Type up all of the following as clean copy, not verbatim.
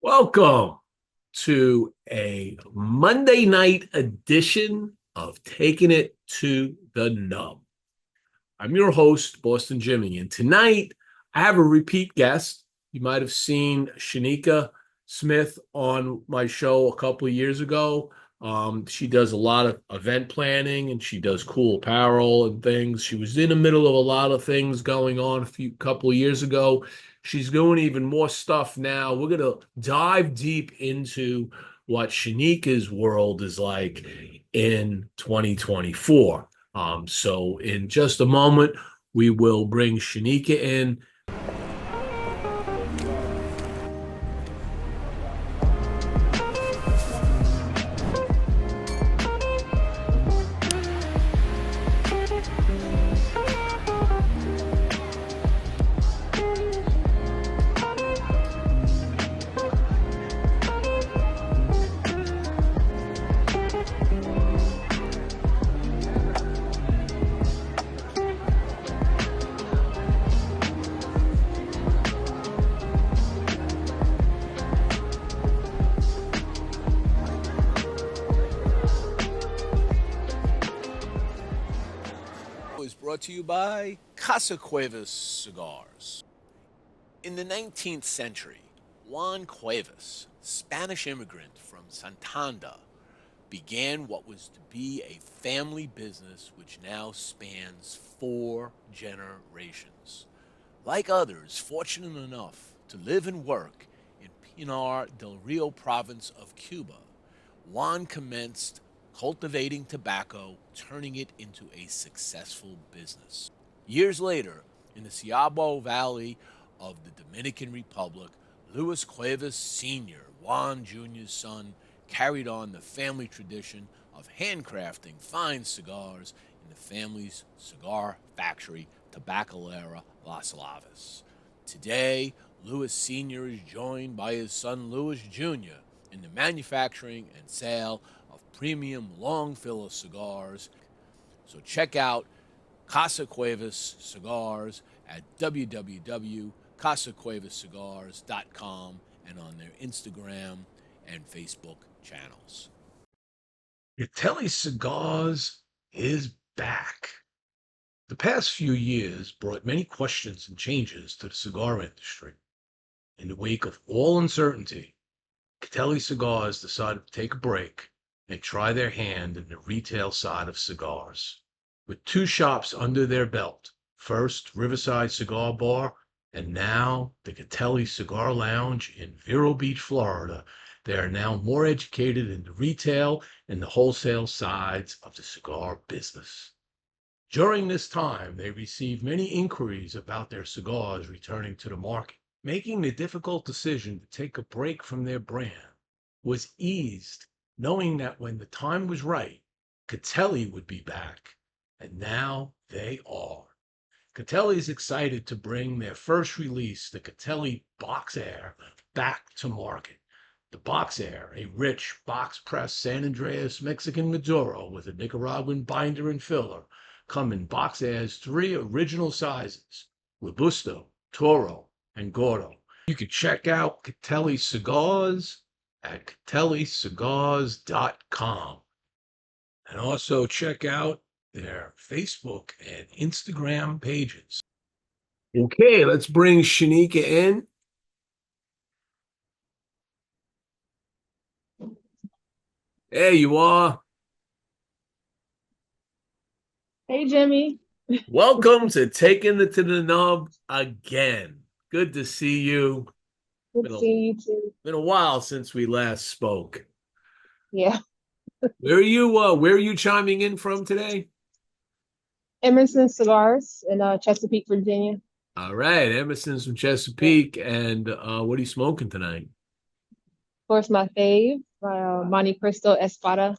Welcome to a Monday night edition of Taking It to the Nub. I'm your host, Boston Jimmy, and tonight I have a repeat guest. You might have seen Shanika Smith on my show a couple of years ago. She does a lot of event planning and she does cool apparel and things. She was in the middle of a lot of things going on a couple of years ago. She's doing even more stuff now. We're gonna dive deep into what Shanika's world is like in 2024. So in just a moment, we will bring Shanika in. Is brought to you by Casa Cuevas Cigars. In the 19th century, Juan Cuevas, Spanish immigrant from Santander, began what was to be a family business which now spans 4 generations. Like others fortunate enough to live and work in Pinar del Rio province of Cuba, Juan commenced cultivating tobacco, turning it into a successful business. Years later, in the Ciabo Valley of the Dominican Republic, Luis Cuevas Sr., Juan Jr.'s son, carried on the family tradition of handcrafting fine cigars in the family's cigar factory, Tabacalera Las Lavas. Today, Luis Sr. is joined by his son Luis Jr. in the manufacturing and sale of premium long filler cigars. So check out Casa Cuevas Cigars at www.casacuevascigars.com and on their Instagram and Facebook channels. Catelli Cigars is back. The past few years brought many questions and changes to the cigar industry. In the wake of all uncertainty, Catelli Cigars decided to take a break and try their hand in the retail side of cigars. With 2 shops under their belt, first Riverside Cigar Bar, and now the Catelli Cigar Lounge in Vero Beach, Florida, they are now more educated in the retail and the wholesale sides of the cigar business. During this time, they received many inquiries about their cigars returning to the market. Making the difficult decision to take a break from their brand was eased knowing that when the time was right, Catelli would be back. And now they are. Catelli is excited to bring their first release, the Catelli Box Air, back to market. The Box Air, a rich box-pressed San Andreas Mexican Maduro with a Nicaraguan binder and filler, come in Box Air's 3 original sizes, Robusto, Toro, and Gordo. You can check out Catelli Cigars at catellicigars.com. And also check out their Facebook and Instagram pages. Okay, let's bring Shanika in. There you are. Hey, Jimmy. Welcome to Taking It to the Nub again. Good to see you. Good to see you too. Been a while since we last spoke. Yeah. Where are you chiming in from today? Emerson Cigars in Chesapeake, Virginia. All right, Emerson's from Yeah. Of Chesapeake, and what are you smoking tonight? course, my fave, Monte Cristo Espada.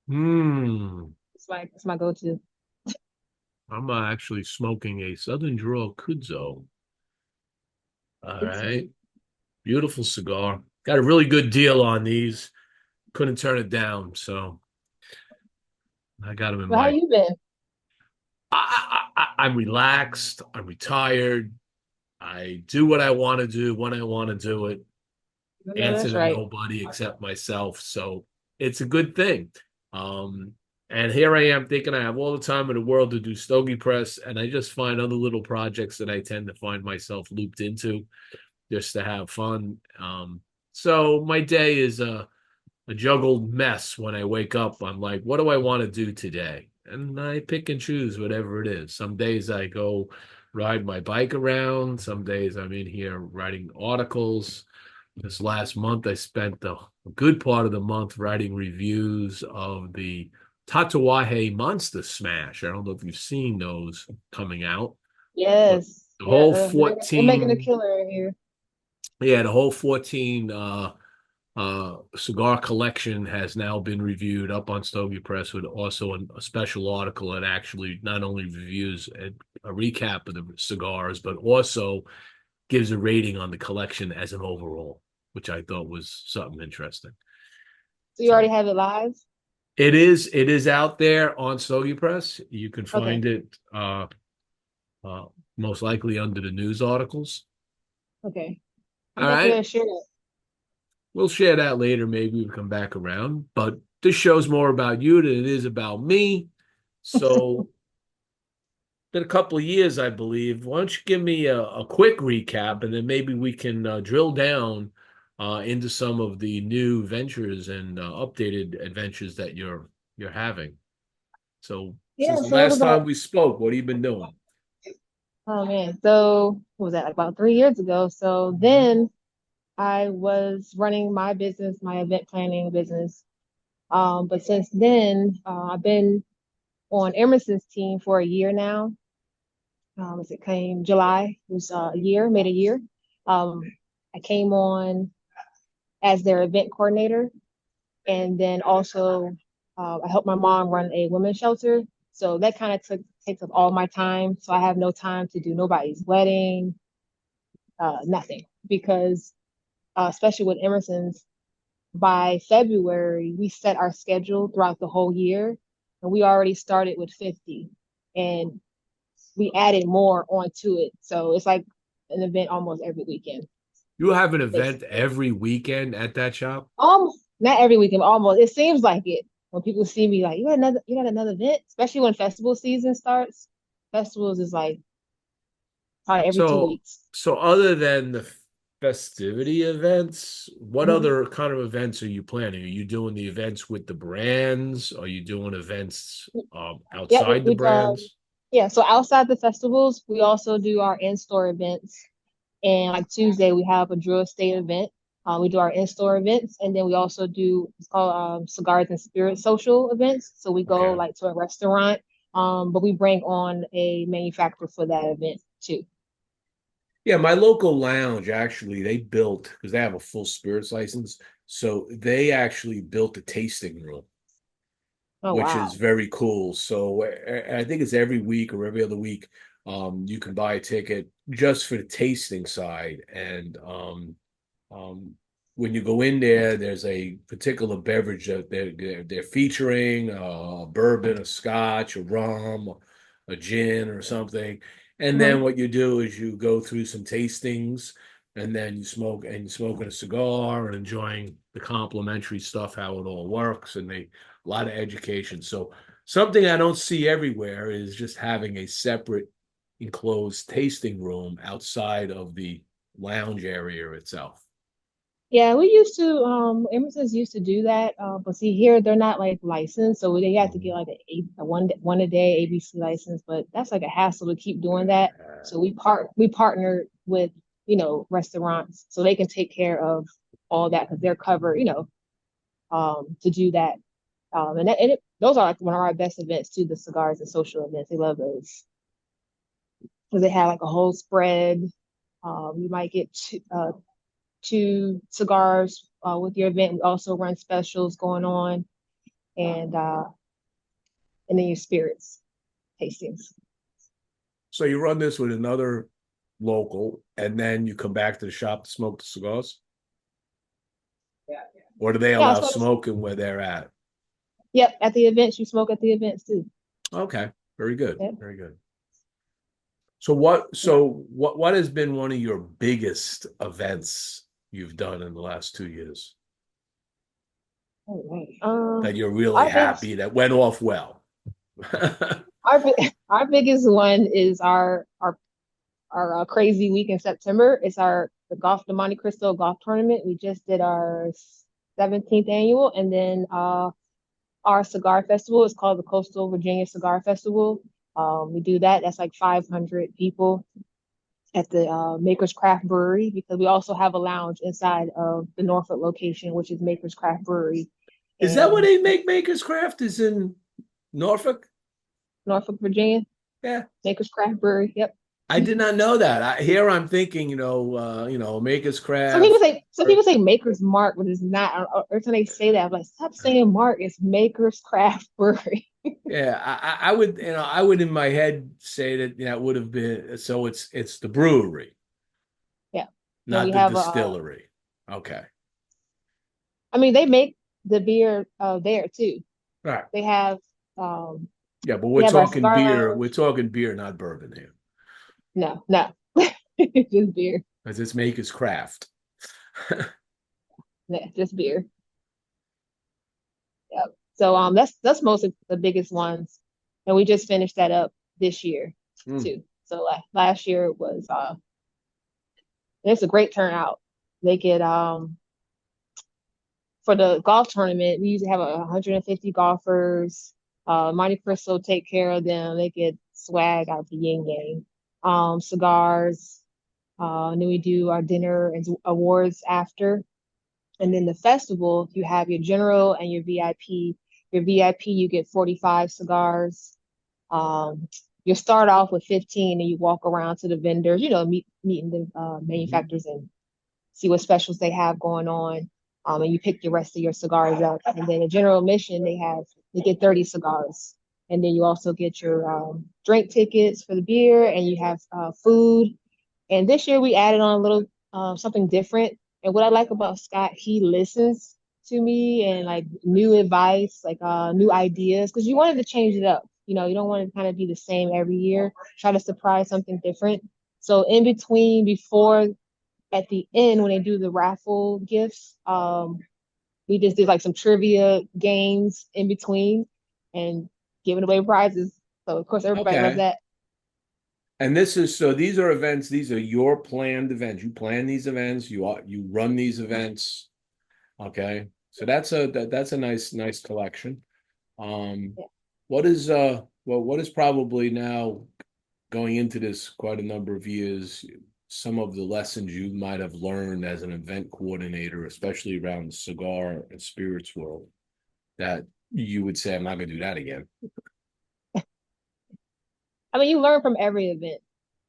Hmm. It's my go-to. I'm actually smoking a Southern Draw Cudzo. All It's, right, beautiful cigar. Got a really good deal on these. Couldn't turn it down, so I got them in well, how my. you been? I'm relaxed. I'm retired. I do what I want to do when I want to do it. No, answer that's to right. nobody except myself. So it's a good thing. Um, and here I am thinking I have all the time in the world to do Stogie Press, and I just find other little projects that I tend to find myself looped into just to have fun. So my day is a juggled mess when I wake up. I'm like, what do I want to do today? And I pick and choose whatever it is. Some days I go ride my bike around. Some days I'm in here writing articles. This last month, I spent a good part of the month writing reviews of the Tatawahe Monster Smash. I don't know if you've seen those coming out, but Yes. the Yeah, whole they're making a 14, killer in here. yeah, the whole 14 cigar collection has now been reviewed up on Stogie Press with also a special article that actually not only reviews a recap of the cigars, but also gives a rating on the collection as an overall, which I thought was something interesting. So you already So have it live? it is out there on Stogie Press. You can Okay. find it uh, most likely under the news articles. Okay. I'm All definitely right. gonna share that. We'll share that later. Maybe we'll come back around. But this show's more about you than it is about me. So, been a couple of years, I believe. Why don't you give me a quick recap, and then maybe we can drill down into some of the new ventures and updated adventures that you're having. So, Yeah, since the so it was last about, time we spoke, what have you been doing? oh man. So what was that, like about 3 years ago? So then I was running my business, my event planning business. But since then, I've been on Emerson's team for a year now. As it came July, it was a year, made a year. Um, I came on as their event coordinator, and then also I helped my mom run a women's shelter. So that kind of takes up all my time. So I have no time to do nobody's wedding, nothing, because especially with Emerson's, by February we set our schedule throughout the whole year, and we already started with 50, and we added more onto it. So it's like an event almost every weekend, You have an event basically. every weekend at that shop? Almost not every weekend, but almost. It seems like it when people see me like you got another event, especially when festival season starts. Festivals is like probably every two So, weeks. so other than the festivity events, what Mhm. other kind of events are you planning? Are you doing the events with the brands? Are you doing events Yeah, outside the we brands? yeah. So outside the festivals, we also do our in-store events. And like Tuesday, we have a Drew Estate event. We do our in-store events, and then we also do it's called Cigars and Spirits social events. So we go Okay. like to a restaurant, but we bring on a manufacturer for that event too. Yeah, my local lounge actually they built because they have a full spirits license, so they actually built a tasting room, Oh which is wow. very cool. So I think it's every week or every other week. You can buy a ticket just for the tasting side, and um, when you go in there, there's a particular beverage that they're featuring, bourbon, a scotch, a rum, a gin, or something. And Mhm. then what you do is you go through some tastings, and then you're smoking a cigar and enjoying the complimentary stuff, how it all works, and a lot of education. So something I don't see everywhere is just having a separate enclosed tasting room outside of the lounge area itself. Yeah, we used to Emerson's used to do that, but see here they're not like licensed, so they have to get Mhm. like a one a day ABC license, but that's like a hassle to keep doing that. So we partnered with restaurants so they can take care of all that because they're covered, to do that. Those are like one of our best events too, the cigars and social events. They love those because they have like a whole spread. You might get two cigars with your event. We also run specials going on, and uh, and then your spirits tastings. So you run this with another local, and then you come back to the shop to smoke the cigars, or do they Yeah, allow that's what it's. smoking where they're at? Yep, at the events you smoke at the events too. Okay, very good, Yep. very good. So what? So what? What has been one of your biggest events you've done in the last 2 years Oh, right. that you're really Our big, happy that went off well? our biggest one is our crazy week in September. It's the Monte Cristo golf tournament. We just did our 17th annual, and then our cigar festival is called the Coastal Virginia Cigar Festival. We do that. That's like 500 people at the Maker's Craft Brewery because we also have a lounge inside of the Norfolk location, which is Maker's Craft Brewery, Is that where and they make Maker's Craft? Is in Norfolk? Norfolk, Virginia, Yeah. Maker's Craft Brewery. Yep. I did not know that. Here I'm thinking, Maker's Craft. Some people say Maker's Mark, but it's not. Every time they say that, I'm like, stop saying Mark. It's Maker's Craft Brewery. Yeah, I would, I would in my head say that, it would have been, so it's the brewery, Yeah. And not we the have distillery. Okay. I mean, they make the beer there too. All right. They have um, Yeah, but we we're have our talking cigar beer. lounge. We're talking beer, not bourbon here. No, no, just beer. Because it's Maker's Craft. Yeah, just beer. Yep. So that's most of the biggest ones, and we just finished that up this year Mm. too. So last year it was it's a great turnout. They get for the golf tournament, we usually have 150 golfers. Monte Cristo take care of them. They get swag out the yin yang, cigars. And then we do our dinner and awards after. And then the festival, you have your general and your VIP. Your VIP, you get 45 cigars. Um, you start off with 15 and you walk around to the vendors, meeting the manufacturers and see what specials they have going on. And you pick the rest of your cigars up. And then the general admission, they get 30 cigars. And then you also get your drink tickets for the beer and you have food. And this year we added on a little something different. And what I like about Scott, he listens to me and like new advice, like new ideas, because you wanted to change it up. You don't want to kind of be the same every year. Try to surprise something different. So in between, before at the end when they do the raffle gifts, we just did like some trivia games in between and giving away prizes. So of course everybody loves Okay. that. And these are events, these are your planned events. You plan these events, you run these events. Okay. So that's a nice collection. Um, Yeah. what is probably now going into this quite a number of years, some of the lessons you might have learned as an event coordinator, especially around the cigar and spirits world, that you would say, I'm not going to do that again. I mean, you learn from every event,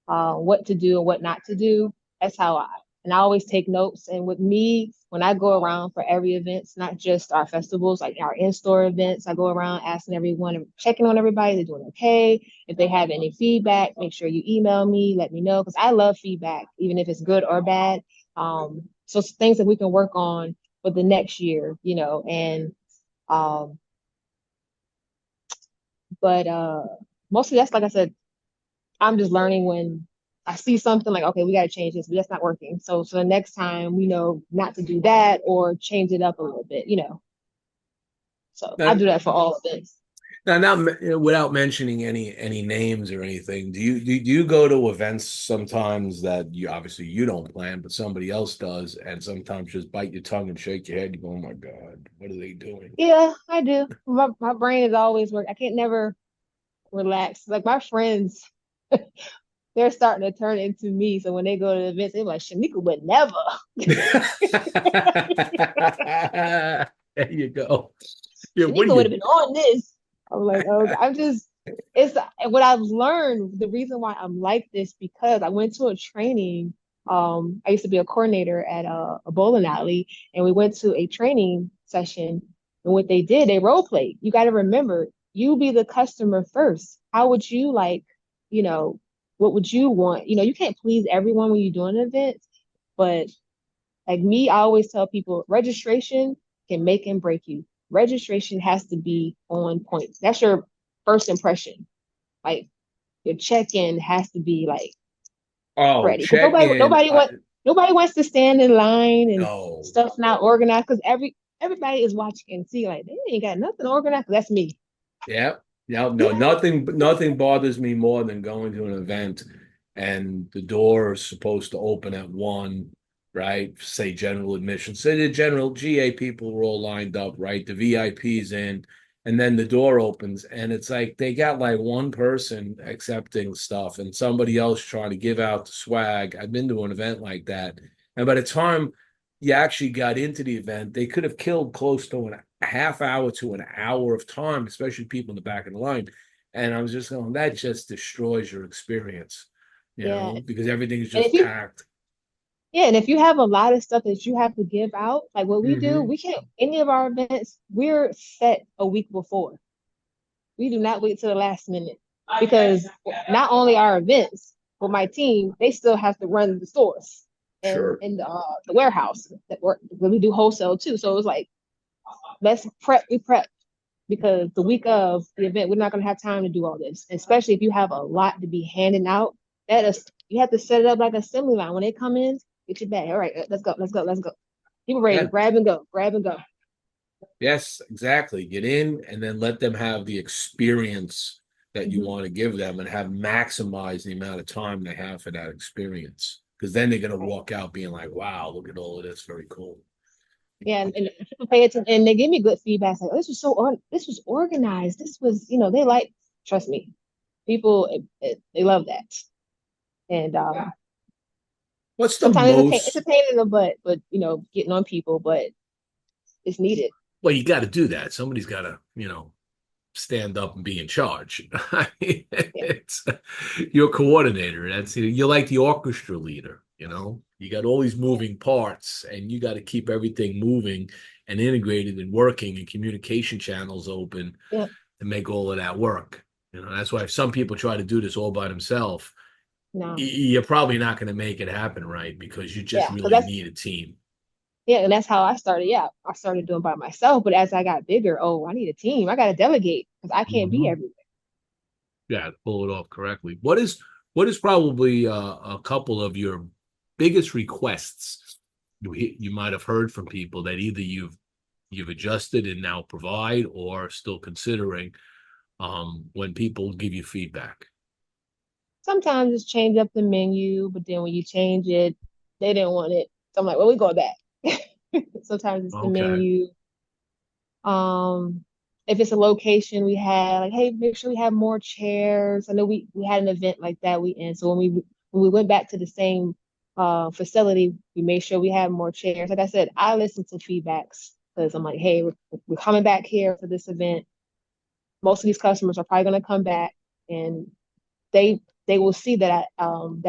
what to do and what not to do. That's and I always take notes. And with me, when I go around for every event, it's not just our festivals, like our in-store events, I go around asking everyone, checking on everybody, they're doing okay. If they have any feedback, make sure you email me, let me know, because I love feedback, even if it's good or bad. So it's things that we can work on for the next year, and um, but mostly that's like I said, I'm just learning when I see something like, okay, we got to change this, but that's not working. So the next time we know not to do that or change it up a little bit. So I Now, do that for all of this. without mentioning any names or anything, do you go to events sometimes that you obviously you don't plan, but somebody else does, and sometimes just bite your tongue and shake your head. You go, "Oh my God, what are they doing?" Yeah, I do. My brain is always work. I can't never relax. Like my friends, they're starting to turn into me. So when they go to the events, they're like, Shanika would never. There you go. Yeah, what do Shanika would have you? been on this. I'm like, oh, it's what I've learned. The reason why I'm like this because I went to a training. I used to be a coordinator at a bowling alley, and we went to a training session. And what they did, they role played. You got to remember, you be the customer first. How would you like, you know, what would you want? You can't please everyone when you're doing an event, but like me, I always tell people registration can make and break you. Registration has to be on point. That's your first impression. Like your check-in has to be like Oh, ready because check in. nobody nobody wants to stand in line and No. stuff not organized because everybody is watching and see like they ain't got nothing organized. That's me. Yeah. Yeah. Yeah, No, nothing bothers me more than going to an event and the door is supposed to open at 1, right? Say general admission. Say the general GA people were all lined up, right? The VIPs in, and then the door opens, and it's like they got like one person accepting stuff and somebody else trying to give out the swag. I've been to an event like that. And by the time you actually got into the event, they could have killed close to a half hour to an hour of time, especially people in the back of the line. And I was just going, that just destroys your experience, yeah. because everything's And just packed. and if you have a lot of stuff that you have to give out, like what we do, Mm-hmm. we can't any of our events, we're set a week before. We do not wait till the last minute because not only our events, but my team, they still have to run the stores and Sure. in the warehouse that work when we do wholesale too. So it was like let's prep, we prep because the week of the event, we're not gonna have time to do all this, especially if you have a lot to be handing out. That is, you have to set it up like assembly line. When they come in, get your bag. All right, let's go, let's go, let's go. People ready to Yeah. grab and go, grab and go. Yes, exactly. Get in and then let them have the experience that you Mm-hmm. want to give them and have maximize the amount of time they have for that experience. Because then they're going to Right. walk out being like, wow, look at all of this. Very cool. Yeah, and people pay attention, and they give me good feedback. Like, oh, this was this was organized. This was, they like. Trust me, people they love that, and What's the sometimes it's a most, pain in the butt, but getting on people, but it's needed. well, you got to do that. Somebody's got to, stand up and be in charge. I mean, Yeah, it's your coordinator. That's you're like the orchestra leader. You got all these moving parts, and you got to keep everything moving and integrated and working, and communication channels open yeah, to make all of that work. That's why if some people try to do this all by themselves, no, you're probably not going to make it happen right because you just yeah, because really need a team. and that's how I started. Yeah, I started doing by myself, but as I got bigger, oh, I need a team. I got to delegate because I can't be Mhm. everywhere. Yeah, to pull it off correctly. What is probably a couple of your biggest requests you might have heard from people that either you've adjusted and now provide or still considering when people give you feedback? Sometimes it's change up the menu, but then when you change it, they didn't want it. So I'm like, well, we go back. Sometimes it's the Okay. menu. Um, if it's a location we had, like, hey, make sure we have more chairs. I know we had an event like that we in. So when we went back to the same facility, we made sure we had more chairs. Like I said, I listen to feedbacks because I'm like, hey, we're coming back here for this event. Most of these customers are probably gonna come back and they will see that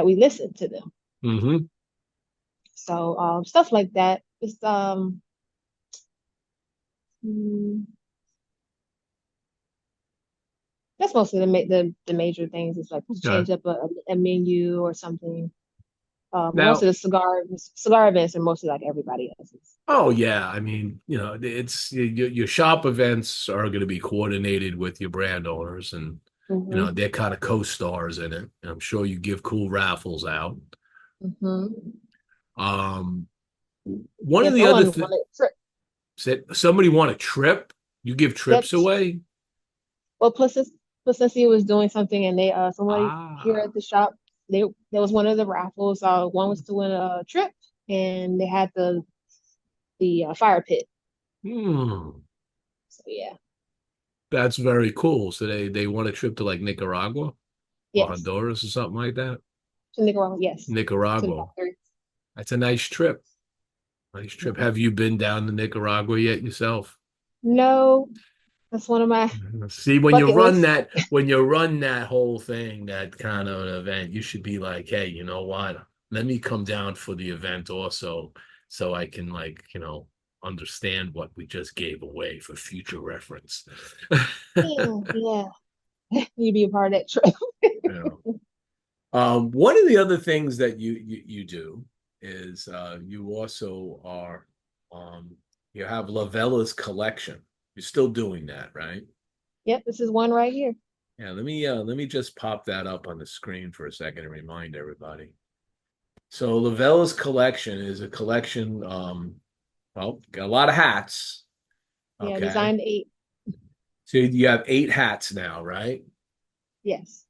we listen to them. Mm-hmm. So stuff like that. It's mm, that's mostly the major things. It's like to Okay. change up a menu or something. Most Now, of the cigar events are mostly like everybody else's. oh yeah, I mean, it's your shop events are going to be coordinated with your brand owners, and Mm-hmm. they're kind of co-stars in it. I'm sure you give cool raffles out. Mm-hmm. Um, one Yeah, of the other someone things wanted trip. said somebody want a trip. You give Yep. trips away. Well, Placencia was doing something, and they somebody here Ah, at the shop. There was one of the raffles. One was to win a trip, and they had the fire pit. hmm, So yeah, that's very cool. So they want a trip to like Nicaragua or yes, Honduras or something like that. to Nicaragua, yes, to the Nicaragua. factory. That's a nice trip. Nice trip. Mhm. Have you been down to Nicaragua yet yourself? No, that's one of my See, when you bucket run lists. that, when you run that whole thing, that kind of an event, you should be like, hey, you know what? Let me come down for the event also, so I can understand what we just gave away for future reference. Yeah, yeah. You'd be a part of that trip. Yeah. One of the other things that you do is you also are you have Lavella's collection. You're still doing that, right? Yep, this is one right here. Yeah, let me just pop that up on the screen for a second and remind everybody. So Lavella's collection is a collection. Well, got a lot of hats. Yeah, Okay. designed eight. So you have 8 hats now, right? Yes.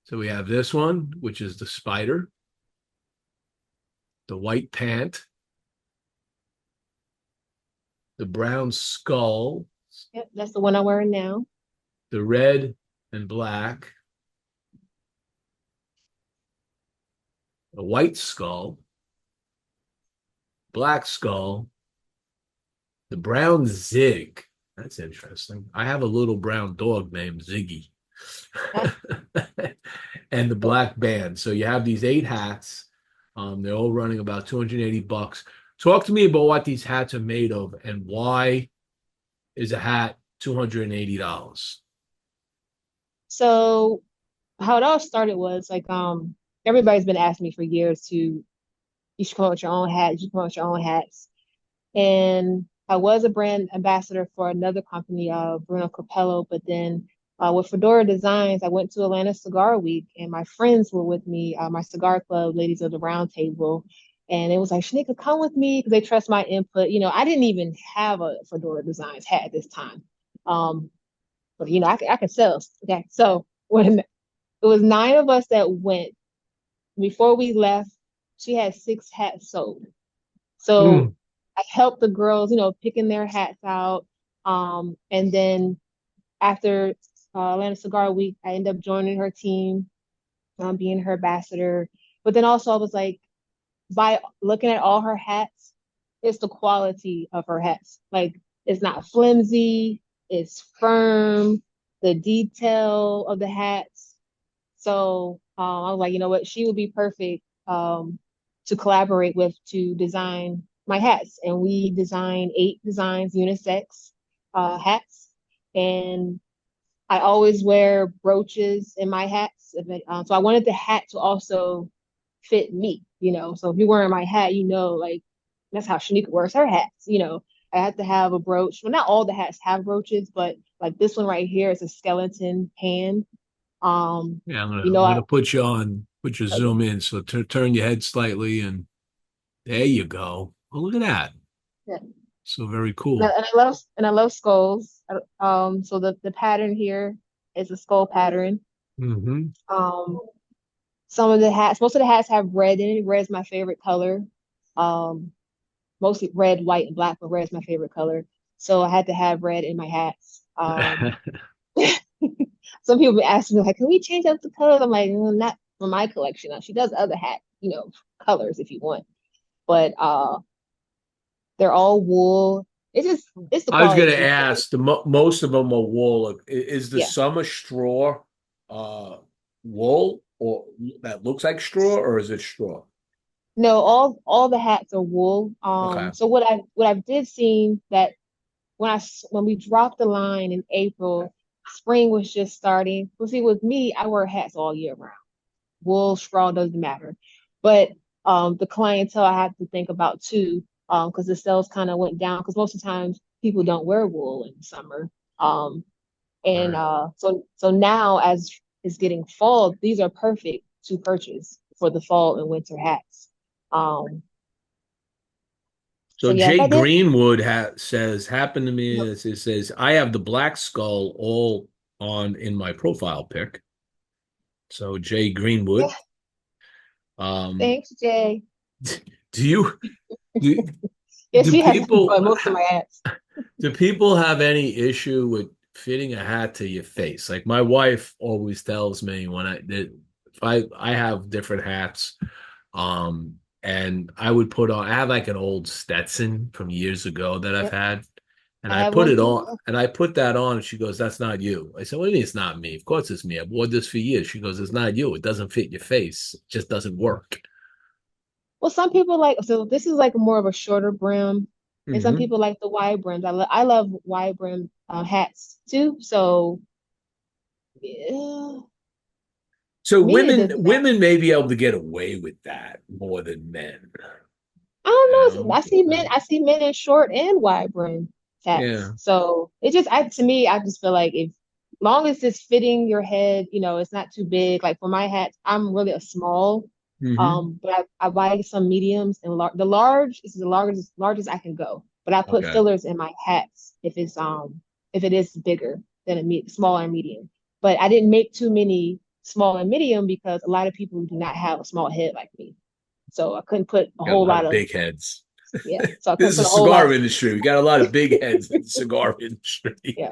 So we have this one, which is the spider, the white pant, the brown skull, Yep, that's the one I'm wearing now. the red and black, the white skull, black skull, the brown zig. That's interesting. I have a little brown dog named Ziggy. Ah, And the cool. black band. So you have these 8 hats. They're all running about $280. Talk to me about what these hats are made of and why is a hat $280? So how it all started was like everybody's been asking me for years to you should come up with your own hat, you should come up with your own hats. And I was a brand ambassador for another company, Bruno Capello, but then with Fedora Designs, I went to Atlanta Cigar Week and my friends were with me, my cigar club, ladies of the round table. And it was like, Shanika, come with me because they trust my input. I didn't even have a Fedora Designs hat at this time. Um, but I could sell. Okay. So when it was 9 of us that went, before we left, she had 6 hats sold. So Mm. I helped the girls, picking their hats out. And then after Atlanta Cigar Week, I ended up joining her team, being her ambassador. But then also I was like, by looking at all her hats, it's the quality of her hats. Like it's not flimsy, it's firm, the detail of the hats. So I was like, you know what, she would be perfect to collaborate with to design my hats. And we designed 8 designs, unisex hats. And I always wear brooches in my hats. So I wanted the hat to also fit me. So if you're wearing my hat, like that's how Shanika wears her hats. I have to have a brooch. Well, not all the hats have brooches, but like this one right here is a skeleton hand. Um, Yeah, I'm gonna you know, I'm I gonna put you on, put your okay. zoom in. So turn your head slightly, and there you go. Oh, look at that. Yeah. So very And I, cool. and I love and I love skulls. So the pattern here is a skull pattern. Hmm. Um, some of the hats, most of the hats have red in it. Red's my favorite color. Um, Mostly red, white, and black, but red's my favorite color. So I had to have red in my hats. Some people ask me like, "Can we change up the colors?" I'm like, Not for my collection. Now, she does other colors if you want, but they're all wool. It's the I was gonna quality. ask, most of them are wool. Is the Yeah. summer straw uh wool or that looks like straw, or is it straw? No, all the hats are wool. Okay. So what I did see that when we dropped the line in April, spring was just starting. Well, see, with me, I wear hats all year round. Wool, straw doesn't matter. But the clientele I have to think about too, because the sales kind of went down because most of the times people don't wear wool in the summer. Um, All and right. so now as it's getting fall, these are perfect to purchase for the fall and winter hats. Um, so So yes, Jay I did. Greenwood says happened to me. It says I have the black skull all on in my profile pic. So Jay Yeah, Greenwood. Um, thanks, Jay. do you do, Yeah, do she has people most of my hats. do people have any issue with fitting a hat to your face? Like my wife always tells me when if I have different hats, and I would put on I have like an old Stetson from years ago that I've Yep, had, and I I have put one it too. on and I put that on, and she goes, "That's not you." I said, "What do you mean it's not me? Of course it's me. I've worn this for years." She goes, "It's not you. It doesn't fit your face. It just doesn't work." Well, some people like so this is like more of a shorter brim, and some Hmm. people like the wide brims. I love wide brim hats too. So yeah, So me it women doesn't matter. women may be able to get away with that more than men. I You don't know. know? I see men in short and wide brim hats. Yeah. So it just I to me I just feel like if long as it's fitting your head, it's not too big. Like for my hats, I'm really a small. Hmm. But I buy some mediums and the large is the largest I can go. But I put Okay. fillers in my hats if it is bigger than small and medium. But I didn't make too many small and medium because a lot of people do not have a small head like me. So I couldn't put a Got a whole lot lot of of big heads. yeah. So I This couldn't is a put a whole lot. cigar industry. We got a lot of big heads in the cigar industry. Yeah.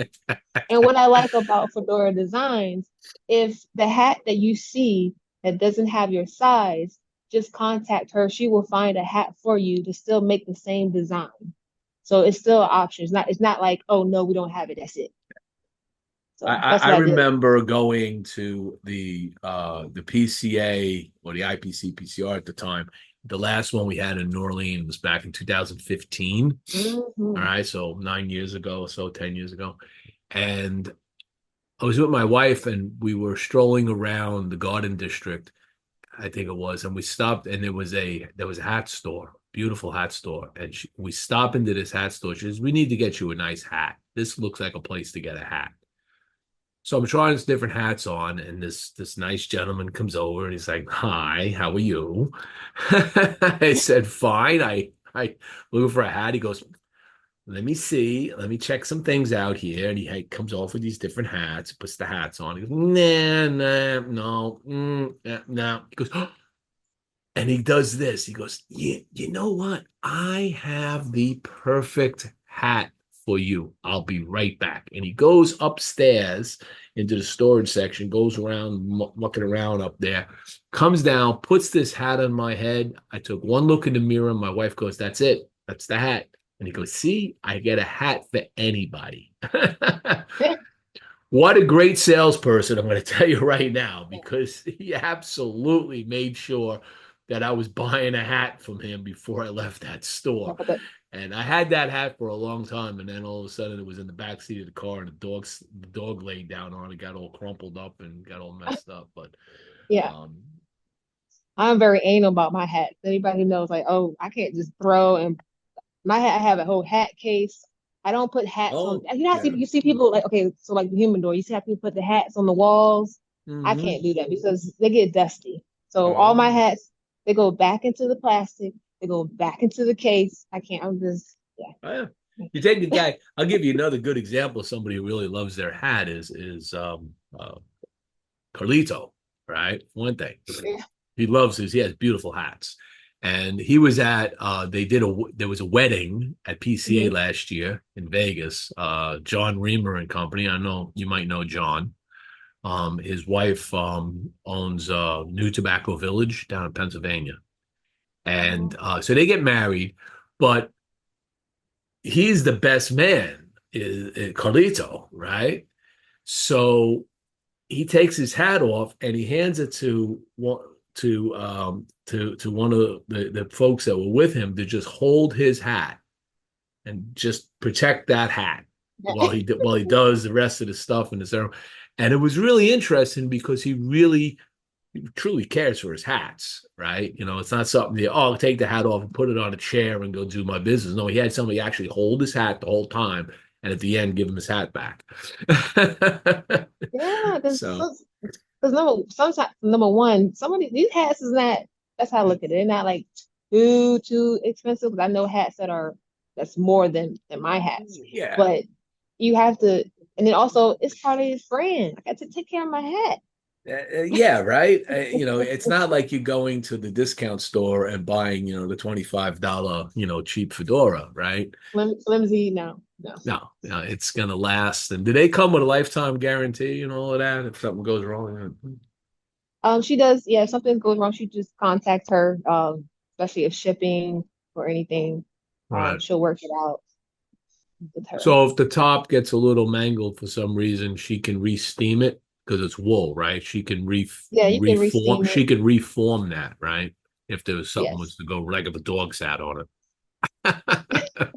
And what I like about Fedora Designs, if the hat that you see that doesn't have your size, just contact her. She will find a hat for you to still make the same design. So it's still an option. It's not like, oh no, we don't have it. That's it. I, So I that's I what I did. remember going to the PCA or the IPC PCR at the time. The last one we had in New Orleans was back in 2015. All Hmm. right, so 9 years ago, so 10 years ago, and I was with my wife, and we were strolling around the Garden District, I think it was, and we stopped, and there was a hat store, beautiful hat store, and we stop into this hat store. She says, "We need to get you a nice hat. This looks like a place to get a hat." So I'm trying these different hats on, and this nice gentleman comes over and he's like, "Hi, how are you?" I said, "Fine." I looking for a hat. He goes, "Let me see. Let me check some things out here." And he comes off with these different hats, puts the hats on. He goes, "Nah, nah, no, no." He goes, and he does this. He goes, "Yeah, you know what? I have the perfect hat for you. I'll be right back." And he goes upstairs into the storage section, goes around, mucking around up there, comes down, puts this hat on my head. I took one look in the mirror. My wife goes, "That's it. That's the hat." And he goes, "See, I get a hat for anybody." What a great salesperson, I'm going to tell you right now, because he absolutely made sure that I was buying a hat from him before I left that store. And I had that hat for a long time, and then all of a sudden it was in the back seat of the car, and the dog laid down on it, got all crumpled up and got all messed up. But Yeah. um, I'm very anal about my hats. Anybody who knows, like, oh, I can't just throw and my hat, I have a whole hat case. I don't put hats on. oh You know, yeah, you see people like, okay, so like the humidor, you see how people put the hats on the walls. I mm-hmm. can't do that because they get dusty. So all my Oh hats, they go back into the plastic. They go back into the case. I can't. I'm just, yeah. yeah. You take the guy. I'll give you another good example of somebody who really loves their hat is Carlito, right? One thing. He has beautiful hats. And he was at there was a wedding at PCA Mhm. last year in Vegas. John Reamer and company. I know you might know John. His wife owns New Tobacco Village down in Pennsylvania. And Oh, so they get married, but he's the best man, is Carlito, right? So he takes his hat off and he hands it to one of the folks that were with him to just hold his hat and just protect that hat while he does the rest of the stuff in the ceremony. And it was really interesting because he truly cares for his hats, right? You know, it's not something that, oh, I'll take the hat off and put it on a chair and go do my business. No, he had somebody actually hold his hat the whole time and at the end give him his hat back. yeah, So because sometimes number one, some of these hats is not. That's how I look at it. They're not like too expensive. Because I know hats that's more than my hats, yeah. but you have to. And then also, it's part of his brand. I got to take care of my hat. Yeah, right. It's not like you're going to the discount store and buying, the $25, cheap fedora, right? Flimsy, no, no. No, it's gonna last. And do they come with a lifetime guarantee and all of that if something goes wrong? She does. Yeah, if something goes wrong, she just contact her. Especially if shipping or anything. Right. She'll work it out with her. So if the top gets a little mangled for some reason, she can re-steam it because it's wool, right? She can Yeah, you can reform. re-steam it. She can reform that, right? If there was something Yes. was to go, like if a dog sat on Or it.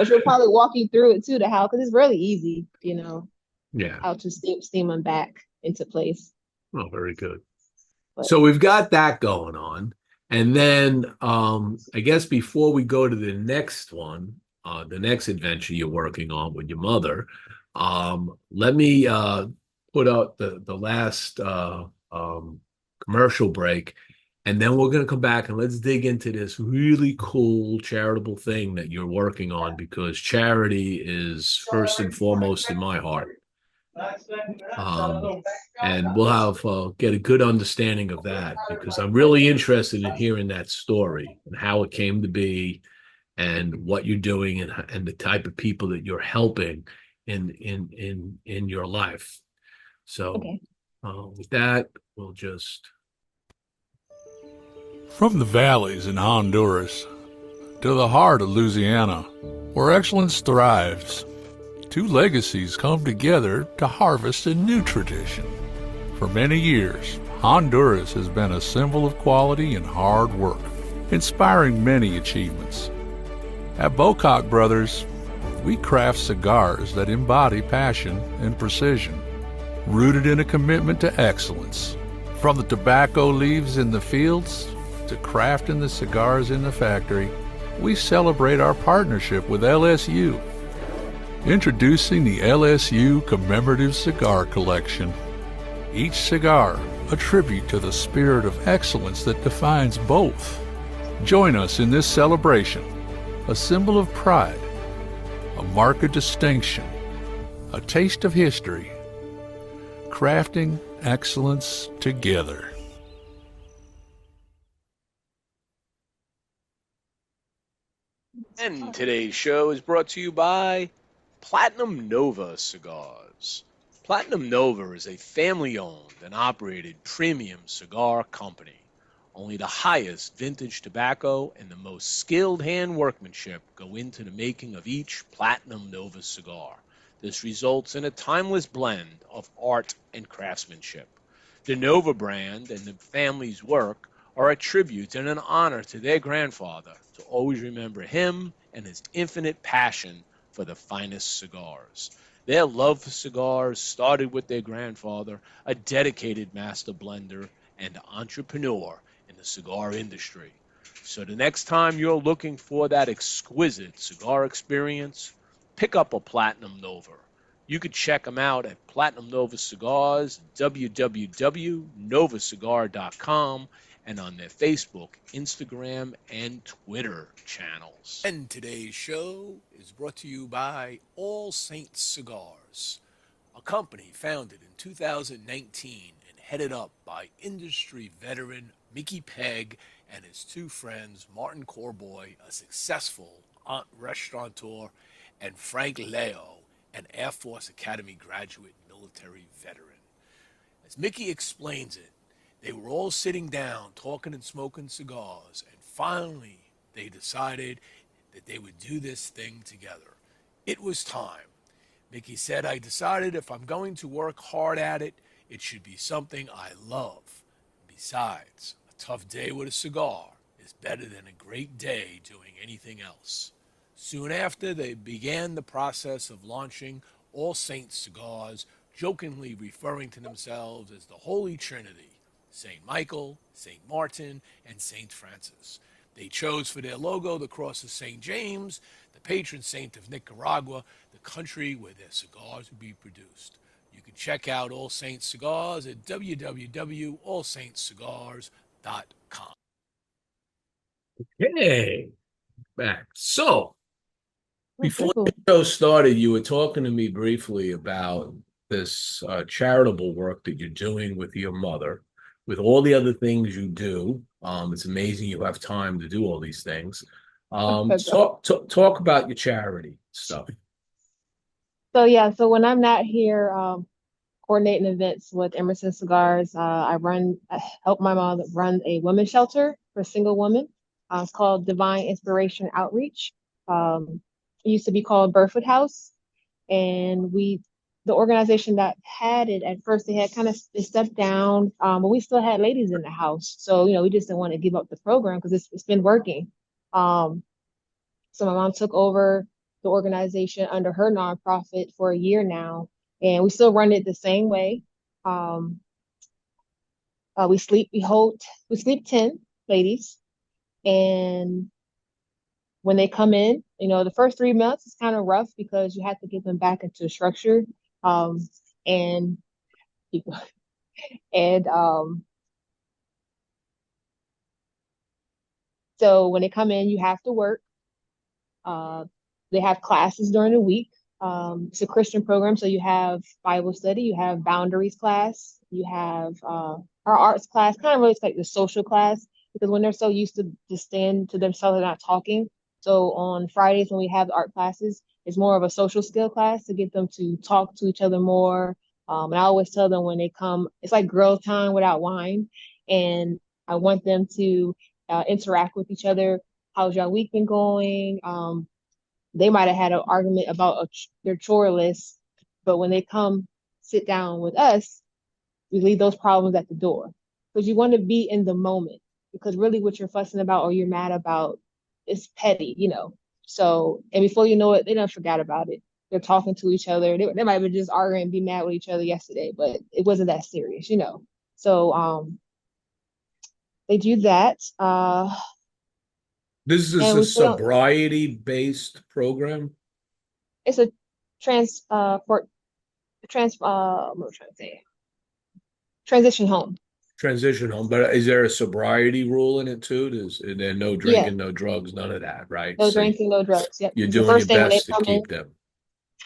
she'll probably walk you through it too, to how, because it's really easy, Yeah. how to steam them back into place. Oh, very good. But So we've got that going on. And then I guess before we go to the next one, the next adventure you're working on with your mother, let me put out the last commercial break. And then we're going to come back and let's dig into this really cool charitable thing that you're working on because charity is first and foremost in my heart. Um, and we'll have get a good understanding of that because I'm really interested in hearing that story and how it came to be and what you're doing and the type of people that you're helping in your life. So Okay. with that, we'll just From the valleys in Honduras to the heart of Louisiana, where excellence thrives, two legacies come together to harvest a new tradition. For many years, Honduras has been a symbol of quality and hard work, inspiring many achievements. At Bocock Brothers, we craft cigars that embody passion and precision, rooted in a commitment to excellence. From the tobacco leaves in the fields to crafting the cigars in the factory, we celebrate our partnership with LSU. Introducing the LSU Commemorative Cigar Collection. Each cigar a tribute to the spirit of excellence that defines both. Join us in this celebration, a symbol of pride, a mark of distinction, a taste of history, crafting excellence together. And today's show is brought to you by Platinum Nova Cigars. Platinum Nova is a family owned and operated premium cigar company. Only the highest vintage tobacco and the most skilled hand workmanship go into the making of each Platinum Nova cigar. This results in a timeless blend of art and craftsmanship. The Nova brand and the family's work are a tribute and an honor to their grandfather to always remember him and his infinite passion for the finest cigars. Their love for cigars started with their grandfather, a dedicated master blender and entrepreneur in the cigar industry. So the next time you're looking for that exquisite cigar experience, pick up a Platinum Nova. You could check them out at Platinum Nova Cigars, www.novacigar.com, and on their Facebook, Instagram, and Twitter channels. And today's show is brought to you by All Saints Cigars, a company founded in 2019 and headed up by industry veteran Mickey Pegg and his two friends, Martin Corboy, a successful restaurateur, and Frank Leo, an Air Force Academy graduate military veteran. As Mickey explains it, they were all sitting down talking and smoking cigars, and finally they decided that they would do this thing together. It was time. Mickey said, I decided if I'm going to work hard at it, it should be something I love. Besides, a tough day with a cigar is better than a great day doing anything else. Soon after, they began the process of launching All Saints Cigars, jokingly referring to themselves as the Holy Trinity, St. Michael, St. Martin, and St. Francis. They chose for their logo the cross of St. James, the patron saint of Nicaragua, the country where their cigars would be produced. You can check out All Saints Cigars at www.allsaintscigars.com. hey back. So Oh, pretty before the cool. show started, you were talking to me briefly about this charitable work that you're doing with your mother, with all the other things you do. It's amazing you have time to do all these things. Talk about your charity stuff. So yeah, so when I'm not here coordinating events with Emerson Cigars, I help my mom run a women's shelter for single women. It's called Divine Inspiration Outreach. It used to be called Burfoot House, and the organization that had it at first, they had kind of stepped down, but we still had ladies in the house. So we just didn't want to give up the program because it's been working. Um, so my mom took over the organization under her nonprofit for a year now, and we still run it the same way. Um, we sleep 10 ladies, and when they come in, the first 3 months is kind of rough because you have to get them back into structure. Um, and people and So when they come in, you have to work. Uh, they have classes during the week. It's a Christian program, so you have Bible study, you have boundaries class, you have our arts class, kind of really like the social class, because when they're so used to just stand to themselves and not talking. So on Fridays when we have art classes, it's more of a social skill class to get them to talk to each other more. And I always tell them when they come, it's like girl time without wine, and I want them to interact with each other. How's your week been going? They might have had an argument about their chore list, but when they come sit down with us, we leave those problems at the door because you want to be in the moment. Because really, what you're fussing about or you're mad about is petty, So, and before you know it, they don't forget about it. They're talking to each other. They might have been just arguing and be mad with each other yesterday, but it wasn't that serious. So, they do that. This is And a we put on. sobriety-based program. It's a trans for trans. What am I trying to say? Transition home. Transition home, but is there a sobriety rule in it too? There no Yeah, drinking, no drugs, none of that, right? no So drinking, no drugs. Yep. you're It's the doing your first thing when they best to come in. keep them.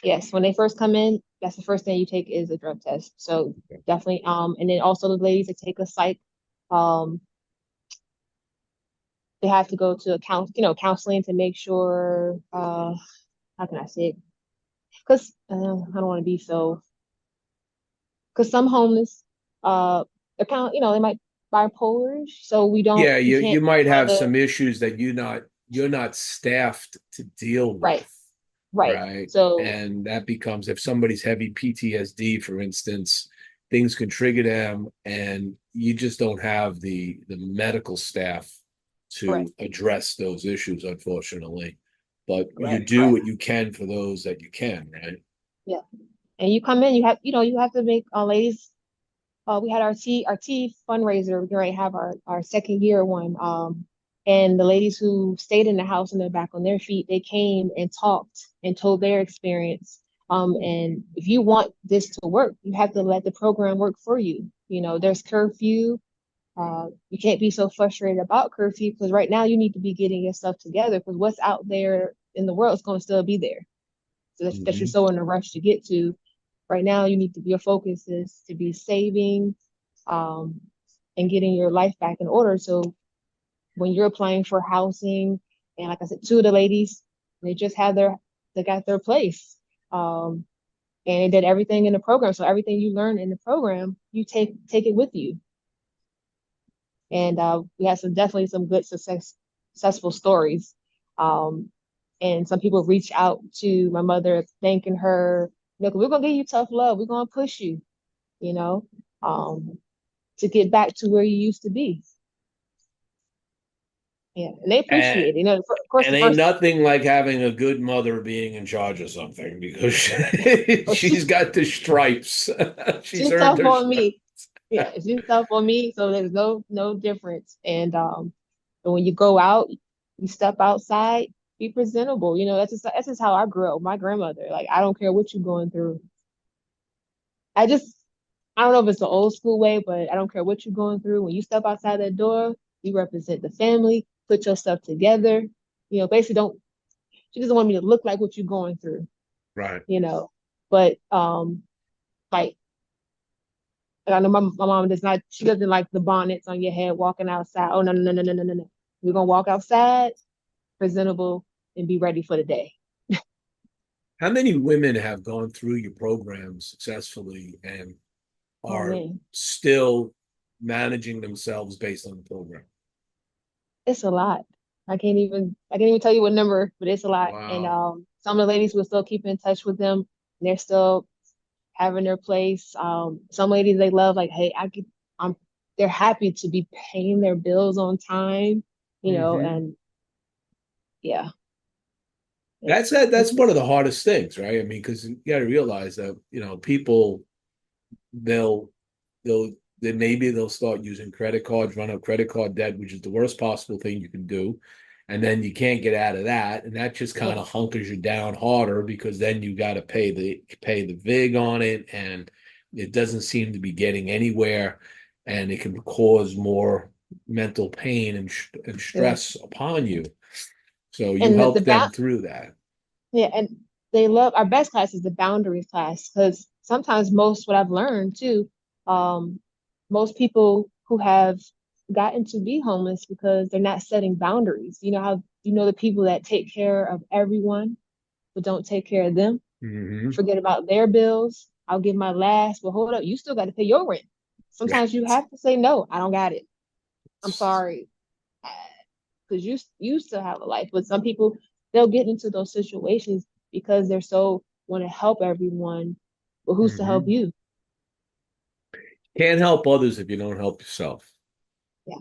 Yes, when they first come in, that's the first thing you take is a drug test. So definitely, and then also the ladies that take a psych, um, they have to go to counseling to make sure, how can I say it? Because I don't want to be so, because some homeless, they're they might bipolar, so Yeah, we you can't might try have to, some issues that you're not staffed to deal right, with, right. right? So, And that becomes if somebody's heavy PTSD, for instance, things can trigger them, and you just don't have the medical staff to correct, address those issues, unfortunately. But you correct. do what you can for those that you can, right? Yeah. And you come in, you have to make ladies. We had our tea fundraiser. We're going to have our second year one. And the ladies who stayed in the house and they're back on their feet, they came and talked and told their experience. And if you want this to work, you have to let the program work for you. There's curfew. You can't be so frustrated about curfew because right now you need to be getting your stuff together because what's out there in the world is going to still be there. So that you're Mhm. so in a rush to get to. Right now, you need to your focus is to be saving, um, and getting your life back in order. So when you're applying for housing, and like I said, two of the ladies, they just they got their place, and they did everything in the program. So everything you learn in the program, you take it with you. And we had definitely some good successful stories. Um, and some people reached out to my mother thanking her, 'Cause we're gonna give you tough love. We're gonna push you, you know, um, to get back to where you used to be. Yeah, and they And appreciate it. Of course, and the ain't first nothing like having a good mother being in charge of something because oh, she's got the stripes. She's she's earned tough her on stripes. me. Yeah, she's tough on me, so there's no difference. And when you go out, you step outside, be presentable. That's just how I grew up. My grandmother, like, I don't care what you're going through. I just I don't know if it's the old school way, but I don't care what you're going through. When you step outside that door, you represent the family. Put your stuff together. Basically, don't. She doesn't want me to look like what you're going through. Right. You know, but like I know my mom does not. She doesn't like the bonnets on your head walking outside. Oh, no, no, no, no, no, no, no. We're gonna walk outside, presentable, and be ready for the day. How many women have gone through your program successfully and Oh are man, still managing themselves based on the program? it's a lot. I can't even tell you what number, but it's a lot. And Wow. some of the ladies will still keep in touch with them. And they're still having their place. Some ladies they love like, hey, I'm they're happy to be paying their bills on time, Hmm. and yeah, That's it's that. it's That's one of the hardest things, right? I mean, because you got to realize that people they'll they'll then maybe they'll start using credit cards, run up credit card debt, which is the worst possible thing you can do. And then you can't get out of that. And that just kind yeah, of hunkers you down harder because then you got to pay the VIG on it. And it doesn't seem to be getting anywhere. And it can cause more. mental pain and Yeah. stress upon you. So you And help them through that. yeah, and they love our best class is the boundaries class because sometimes most what I've learned too, um, most people who have gotten to be homeless because they're not setting boundaries. You know how the people that take care of everyone but don't take care of them, Hmm. forget about their bills. I'll give my last, but hold up, you still got to pay your rent. Right. Sometimes you have to say no, I don't got it. I'm sorry, because you still have a life. But some people they'll get into those situations because they're so want to help everyone, but who's to help Hmm. you? Can't help others if you don't help yourself. Yeah.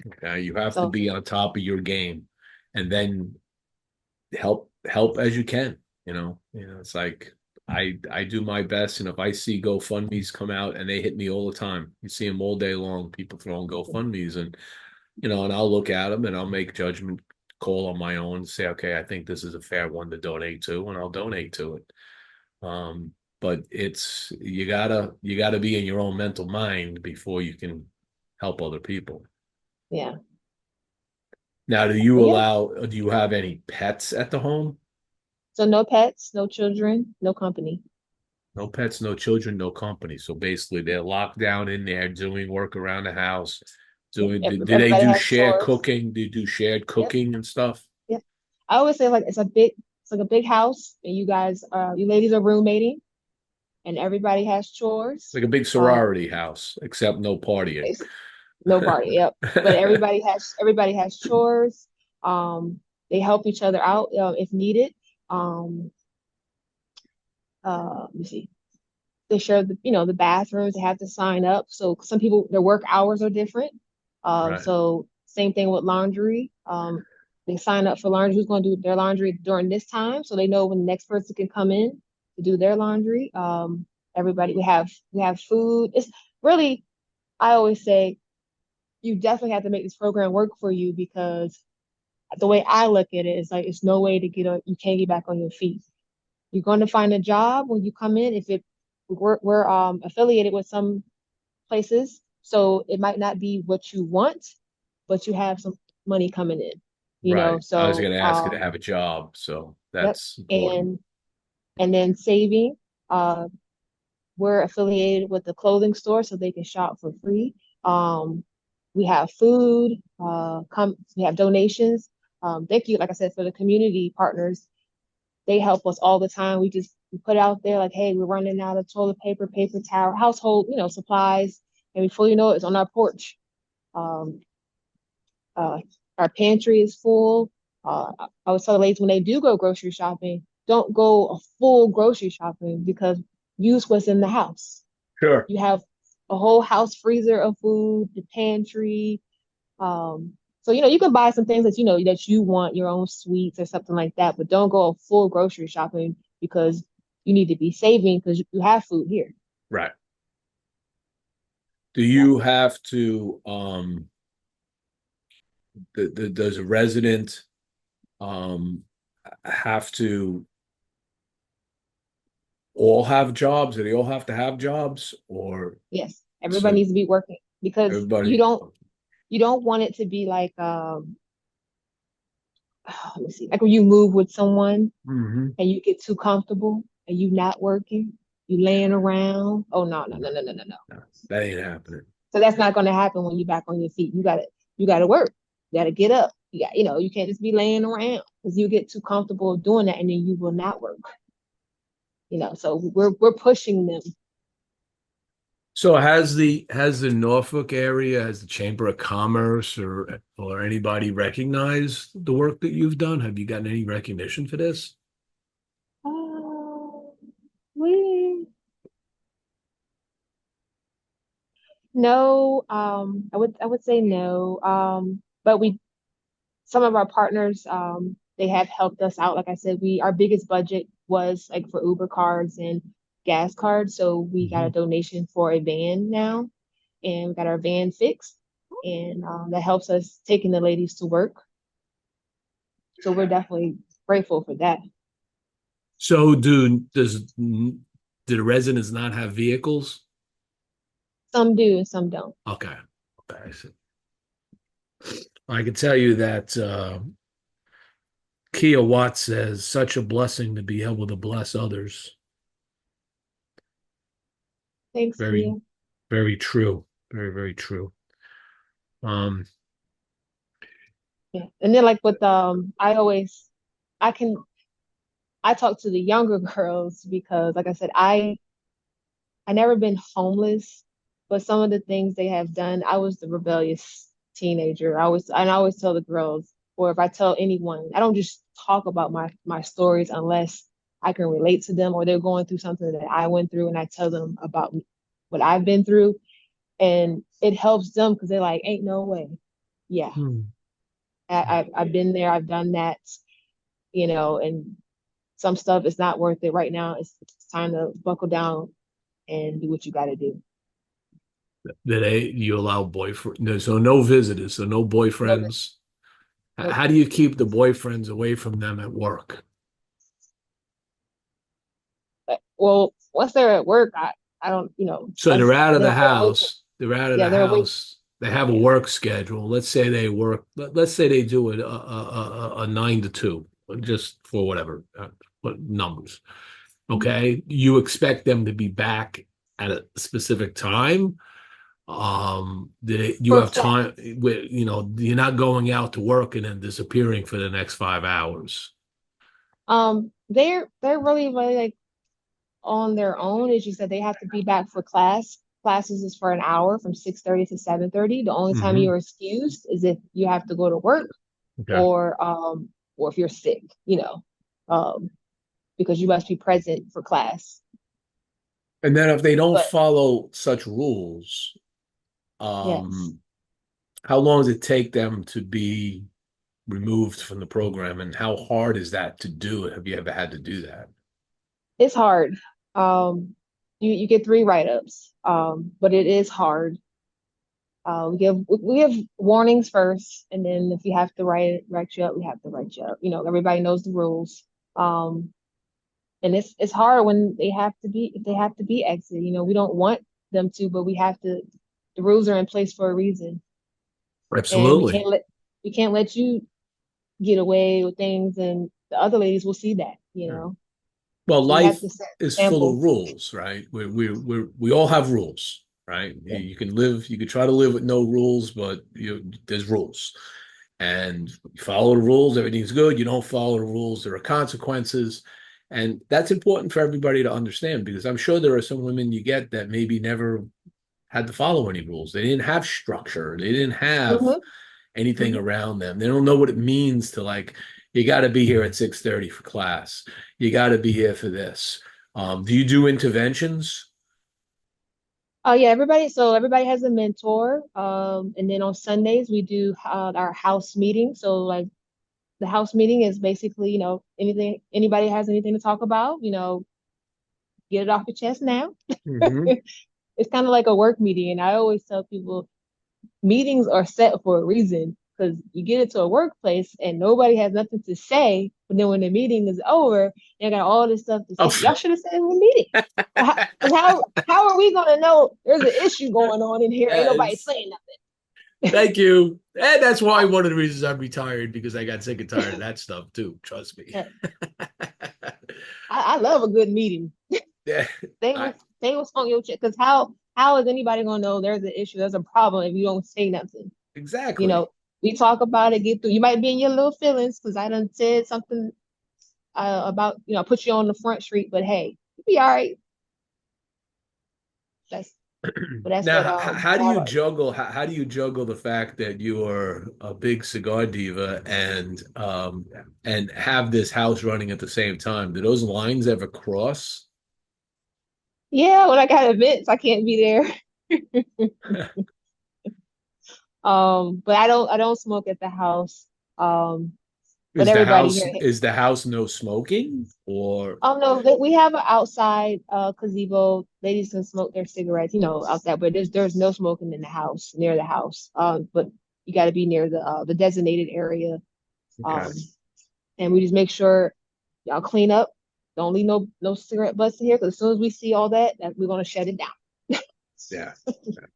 Okay, you have to So be on top of your game, and then help as you can. It's like I do my best, and if I see GoFundMe's come out, and they hit me all the time, you see them all day long, people throwing GoFundMe's, and I'll look at them and I'll make judgment call on my own, say, okay, I think this is a fair one to donate to, and I'll donate to it. But it's you gotta be in your own mental mind before you can help other people. yeah, Now, but yeah. do you have any pets at the home? So no pets, no children, no company. No pets, no children, no company. So basically, they're locked down in there doing work around the house. Yep. Do they Everybody do has shared chores. cooking? Do you do shared Yep. cooking and stuff? Yep. I always say like it's like a big house, and you ladies are roommating, and everybody has chores. Like a big Um, sorority house, except no partying. basi- no party. Yep. But everybody has chores. Um, they help each other out if needed. Um, let me see. They share the bathrooms. They have to sign up. So some people their work hours are different. Right. So same thing with laundry. They sign up for laundry. Who's going to do their laundry during this time, so they know when the next person can come in to do their laundry. Everybody we have food. It's really I always say you definitely have to make this program work for you because the way I look at it is like it's no way to you can't get back on your feet. You're going to find a job when you come in. If it we're affiliated with some places, so it might not be what you want, but you have some money coming in. Right. I was So going to ask you to have a job, so yep, that's important. and then saving. Uh, we're affiliated with the clothing store, so they can shop for free. Um, we have food. We have donations. Thank you, like I said, for the community partners. They help us all the time. We put out there like, hey, we're running out of toilet paper, paper towel, household, supplies, and before you know it, it's on our porch. Um, uh, our pantry is full. I would tell the ladies when they do go grocery shopping, don't go a full grocery shopping because use what's in the house. Sure. You have a whole house freezer of food, the pantry, so you can buy some things that you want, your own sweets or something like that, but don't go full grocery shopping because you need to be saving because you have food here. Right. Do Yeah. you have to does a resident um have to all have jobs? Do they all have to have jobs, or Yes. Everybody so needs to be working because you everybody? don't you don't want it to be like let me see, like when you move with someone Hmm. and you get too comfortable and you not working, you laying around. Oh no, no, no, no, no, no, no. No, that ain't happening. So that's not going to happen when you're back on your feet. You got to work. You got to get up. You can't just be laying around because you get too comfortable doing that and then you will not work. So we're pushing them. So has the Norfolk area, has the Chamber of Commerce or anybody recognized the work that you've done? Have you gotten any recognition for this? Uh, we no. I would say no. But we some of our partners they have helped us out. Like I said, our biggest budget was like for Uber cards and gas cards. So we got a Mhm. donation for a van now, and we got our van fixed, and that helps us taking the ladies to work. So we're definitely grateful for that. So do the residents not have vehicles? Some do and some don't. Okay. Okay, I see. I can tell you that Kia Watts says, such a blessing to be able to bless others. Thanks, Very, Kia. very true. Very, very true. Um, Yeah. And then like with I can I talk to the younger girls because like I said, I never been homeless, but some of the things they have done, I was the rebellious teenager. I always tell the girls, or if I tell anyone, I don't just talk about my stories unless I can relate to them or they're going through something that I went through and I tell them about what I've been through. And it helps them because they're like, ain't no way. Yeah. hmm. I've been there, I've done that, and some stuff is not worth it right now. It's time to buckle down and do what you got to do. That you allow boyfriend, no, so no visitors, so no No, boyfriends. no, How do you keep the boyfriends away from them at work? well, once they're at work, I don't, So they're out of the they're away from, house. They're out of yeah, the they're away. house. They have a Yeah. work schedule. Let's say they work. Let's say they do it a 9 to 2, just for whatever what numbers. Mhm. Okay, you expect them to be back at a specific time. You For have class. time where you're not going out to work and then disappearing for the next 5 hours. They're really like on their own. As you said, they have to be back for class. Classes is for an hour from 6:30 to 7:30. The only time Hmm. you're excused is if you have to go to work Okay. or if you're sick, um, because you must be present for class. And then if they don't But follow such rules, yes, um, how long does it take them to be removed from the program, and how hard is that to do? Have you ever had to do that? it's hard. You get three write-ups, but it is hard. We have warnings first, and then if you have to write you up, we have to write you up. Everybody knows the rules. Um, and it's hard when they have to be exit. We don't want them to, but we have to. The rules are in place for a reason, and Absolutely. we can't let you get away with things, and the other ladies will see that. Yeah. Well, So we have life to set is an full example. of rules, right? We all have rules, right? Yeah. You can live, you can try to live with no rules, but there's rules. And you follow the rules, everything's good. You don't follow the rules, there are consequences. And that's important for everybody to understand because I'm sure there are some women you get that maybe never had to follow any rules. They didn't have structure. They didn't have Hmm. anything Hmm. around them. They don't know what it means to like, you got to be here at 6:30 for class. You got to be here for this. Do you do interventions? Oh yeah, everybody has a mentor. And then on Sundays we do our house meeting. So like the house meeting is basically, anything anybody has anything to talk about, get it off your chest now. Mm-hmm. It's kind of like a work meeting, and I always tell people meetings are set for a reason because you get into a workplace and nobody has nothing to say, but then when the meeting is over, they got all this stuff to Oh, say. Y'all should have said in the meeting. How are we gonna know there's an issue going on in here? Ain't nobody yes. saying Thank you. And that's why one of the reasons I'm retired because I got sick and tired of that stuff too. Trust me. nothing. I love a good meeting. Yeah. They I, was they was on your chest because how is anybody gonna know there's an issue, there's a problem if you don't say nothing? You exactly. know, we talk about it, get through. You might be in your little feelings because I done said something about put you on the front street, but hey, you be all right. That's but that's Now, what how do all you right. juggle? How do you juggle the fact that you are a big cigar diva and have this house running at the same time? Do those lines ever cross? Yeah, when I got events, I can't be there. But I don't smoke at the house. Um, but everybody here. Is the house no smoking or Oh no, we have an outside gazebo. Ladies can smoke their cigarettes, outside, but there's no smoking in the house, near the house. But you got to be near the designated area. okay? Um, and we just make sure y'all clean up. Don't leave no cigarette butts in here, because as soon as we see all that we're gonna shut it down. Yeah,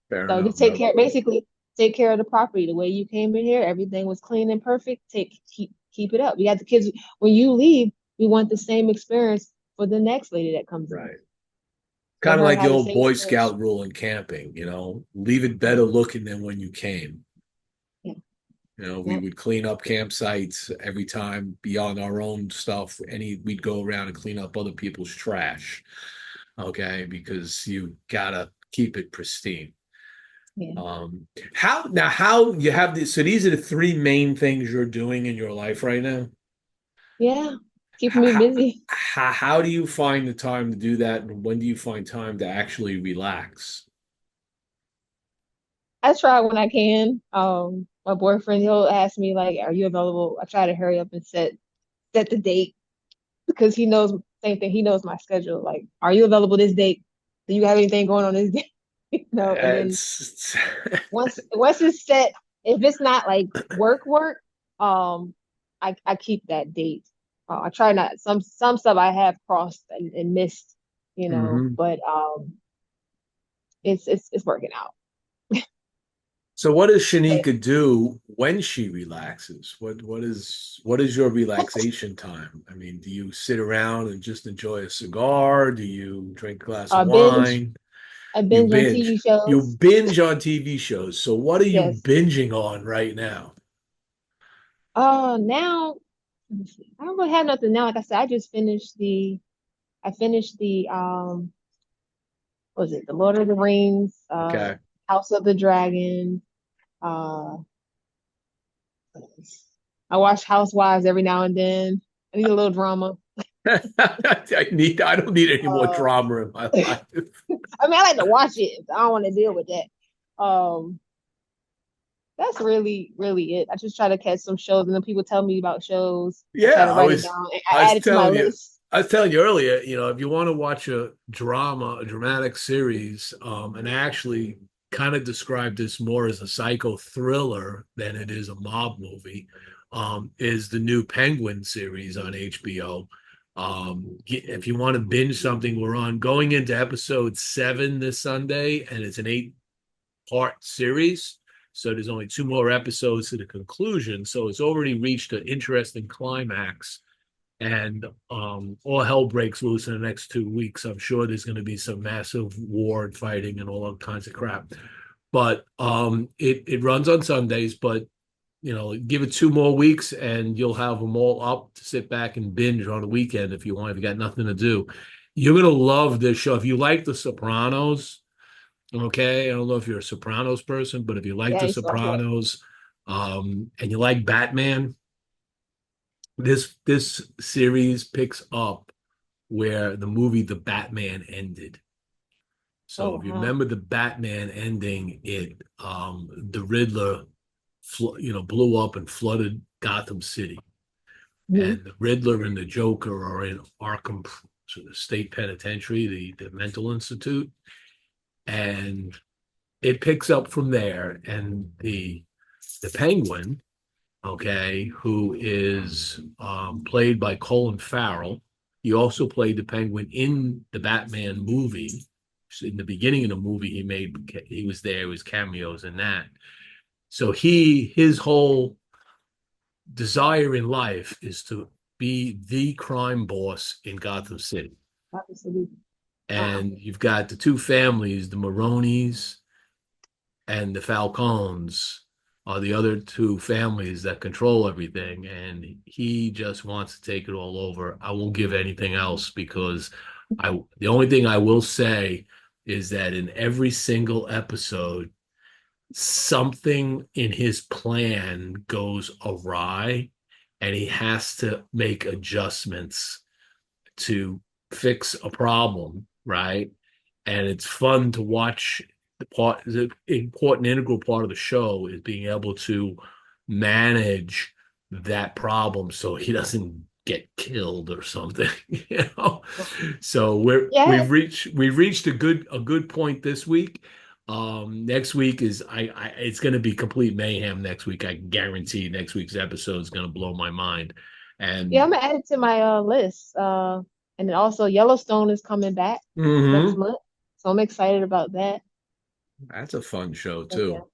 fair So enough. just take care. Basically, take care of the property the way you came in here. Everything was clean and perfect. Keep it up. We got the kids. When you leave, we want the same experience for the next lady that comes in. Right. Let Kind of her like the have the old same Boy experience. Scout rule in camping, leave it Yeah, better looking than when you came. yeah, We yeah. would clean up campsites every time beyond our own stuff. We'd go around and clean up other people's trash. Okay, because you gotta keep it pristine. Yeah. How you have this? So these are the three main things you're doing in your life right now. Yeah. Keeping How, me how, busy. how do you find the time to do that, and when do you find time to actually relax? I try when I can. My boyfriend, he'll ask me like, "Are you available?" I try to hurry up and set the date because he knows same thing. He knows my schedule. Like, are you available this date? Do you have anything going on this day? And then It's once it's set, if it's not like work, I keep that date. I try not some stuff I have crossed and missed, Mhm. but it's working out. So what does Shanika do when she relaxes? What is your relaxation time? I mean, do you sit around and just enjoy a cigar? Do you drink a glass of Uh, binge wine? I You binge on binge. TV You shows. binge on TV shows. So what are you Yes. binging on right now? Now let me see. I don't really have nothing now. Like I said, I finished the what was it, The Lord of the Rings, Okay. House of the Dragon, uh I watch Housewives every now and then. I need a little drama. I don't need any more Uh drama in my life. I mean I like to watch it. I don't want to deal with that. That's really it. I just try to catch some shows and then people tell me about shows. I try Yeah, to I write it was down and I I was add it to my telling you list. I was telling you earlier, if you want to watch a dramatic series, and I actually kind of describe this more as a psycho thriller than it is a mob movie, is the new Penguin series on HBO. If you want to binge something, we're on going into episode 7 this Sunday, and it's an 8-part series. So there's only 2 more episodes to the conclusion. So it's already reached an interesting climax, and all hell breaks loose in the next 2 weeks. I'm sure there's going to be some massive war and fighting and all kinds of crap. But it runs on Sundays, but give it 2 more weeks and you'll have them all up to sit back and binge on a weekend if you want, if you got nothing to do. You're gonna love this show. If you like The Sopranos, okay, I don't know if you're a Sopranos person, but if you like Yeah, I The used to watch that. Sopranos, and you like Batman, this series picks up where the movie The Batman ended. So Oh if you wow. remember the Batman ending, the Riddler, blew up and flooded Gotham City, Mhm. and the Riddler and the Joker are in Arkham State Penitentiary, the mental institute, and it picks up from there. And the Penguin, okay, who is played by Colin Farrell. He also played the Penguin in the Batman movie. So in the beginning of the movie, he was there. He was cameos in that. So his whole desire in life is to be the crime boss in Gotham City. Absolutely. Wow. And you've got the two families, the Maronis and the Falcons are the other two families that control everything. And he just wants to take it all over. I won't give anything else because the only thing I will say is that in every single episode, something in his plan goes awry and he has to make adjustments to fix a problem, right? And it's fun to watch. The important integral part of the show is being able to manage that problem so he doesn't get killed or something, you know. So Yeah, we've reached a good point this week. Next week is it's going to be complete mayhem next week. I guarantee next week's episode is going to blow my mind. yeah, And I'm gonna add it to my list. And then also Yellowstone is coming back next mhm, month, so I'm excited about that. that's a fun show But yeah, too.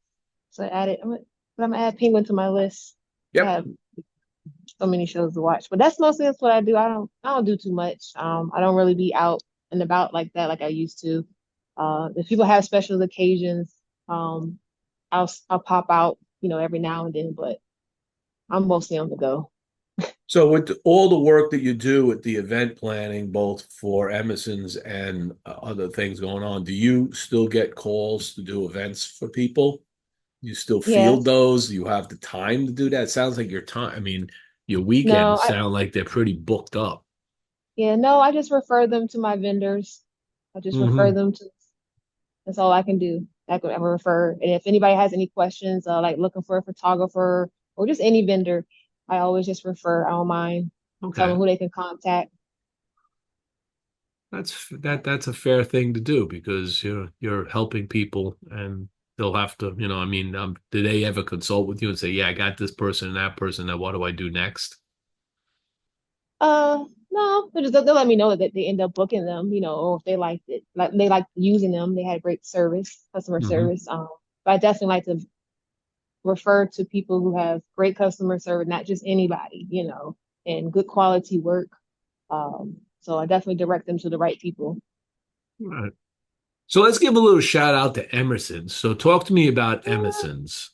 So I added, I'm gonna add Penguin to my list. I Yep. have so many shows to watch, but that's what I do. I don't do too much. I don't really be out and about like that like I used to. If people have special occasions, um, I'll pop out, every now and then, but I'm mostly on the go. So with all the work that you do with the event planning, both for Emerson's and other things going on, do you still get calls to do events for people? You still field Yes. those? You have the time to do that? It sounds like your time, I mean, your No, weekends sound like they're pretty booked up. yeah, no, I just refer them to my vendors. I just refer Hmm. them to, that's all I can do. I could ever refer. And if anybody has any questions, like looking for a photographer or just any vendor, I always just refer. I don't mind. Tell them Okay. who they can contact. That's a fair thing to do because you're helping people and they'll have to, I mean, do they ever consult with you and say, yeah, I got this person and that person, now what do I do next? No, they'll let me know that they end up booking them, or if they liked it, like they liked using them, they had great service, customer Hmm. service. But I definitely like to refer to people who have great customer service, not just anybody, and good quality work. So I definitely direct them to the right people. Right. So let's give a little shout out to Emerson's. So talk to me about Emerson's.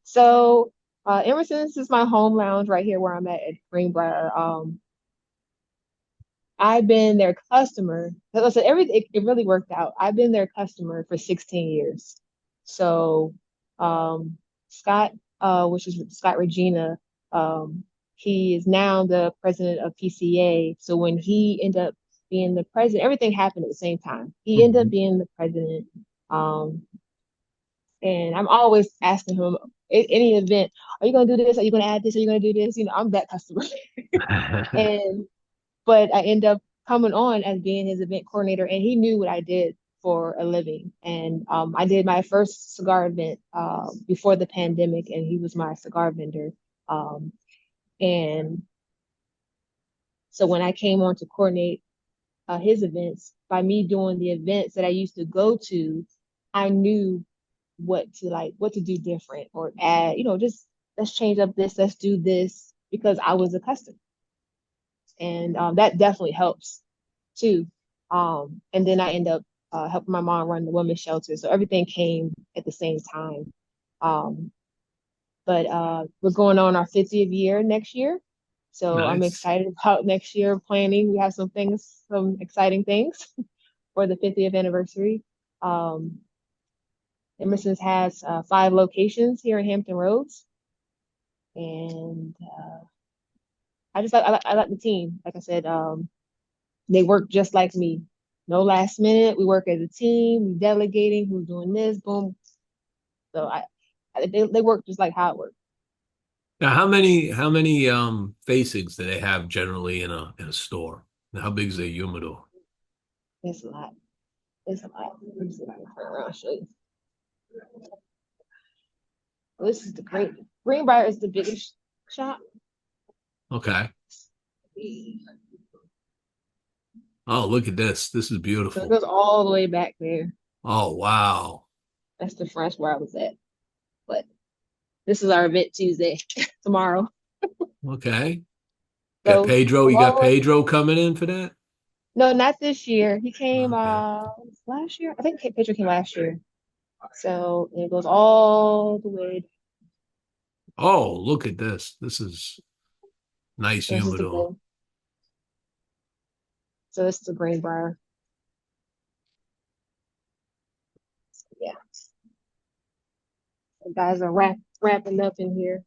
So, Emerson's is my home lounge right here where I'm at Greenbrier. I've been their customer. So it really worked out. I've been their customer for 16 years. So, Scott, which is Scott Regina, um, he is now the president of PCA. So when he ended up being the president, everything happened at the same time. He ended up Mhm. being the president. Um, and I'm always asking him any event, are you gonna do this? Are you gonna add this? Are you gonna do this? I'm that customer. And but I end up coming on as being his event coordinator, and he knew what I did for a living. And I did my first cigar event before the pandemic, and he was my cigar vendor. Um, and so when I came on to coordinate his events, by me doing the events that I used to go to, I knew what to do different or add, just let's change up this, let's do this because I was accustomed. And that definitely helps too. And then I end up helping my mom run the women's shelter. So everything came at the same time. Um, but we're going on our 50th year next year. So I'm Nice. excited about next year planning. We have some exciting things for the 50th anniversary. Um, Emerson's has 5 locations here in Hampton Roads. And I like the team. Like I said, they work just like me. No last minute. We work as a team. We delegating. Who's doing this? Boom. So they work just like how it works. Now, how many facings do they have generally in a store? And how big is their humidor? It's a lot. It's a lot. Let me see if I can turn around and show you. Well, this is the Greenbrier is the biggest shop. Okay. Oh, look at this. This is So it beautiful. goes all the way back there. Oh, wow. That's the front where I was at. But this is our event Tuesday tomorrow. Okay. Got So Pedro. from You all got the way, Pedro coming in for that? no, not this year. He came Okay. last year. I think Pedro came last year. So it goes all the way. Oh, look at this. This is nice This is the humidor. green. So this is the Greenbrier. Yeah, the guys are wrapping up in here.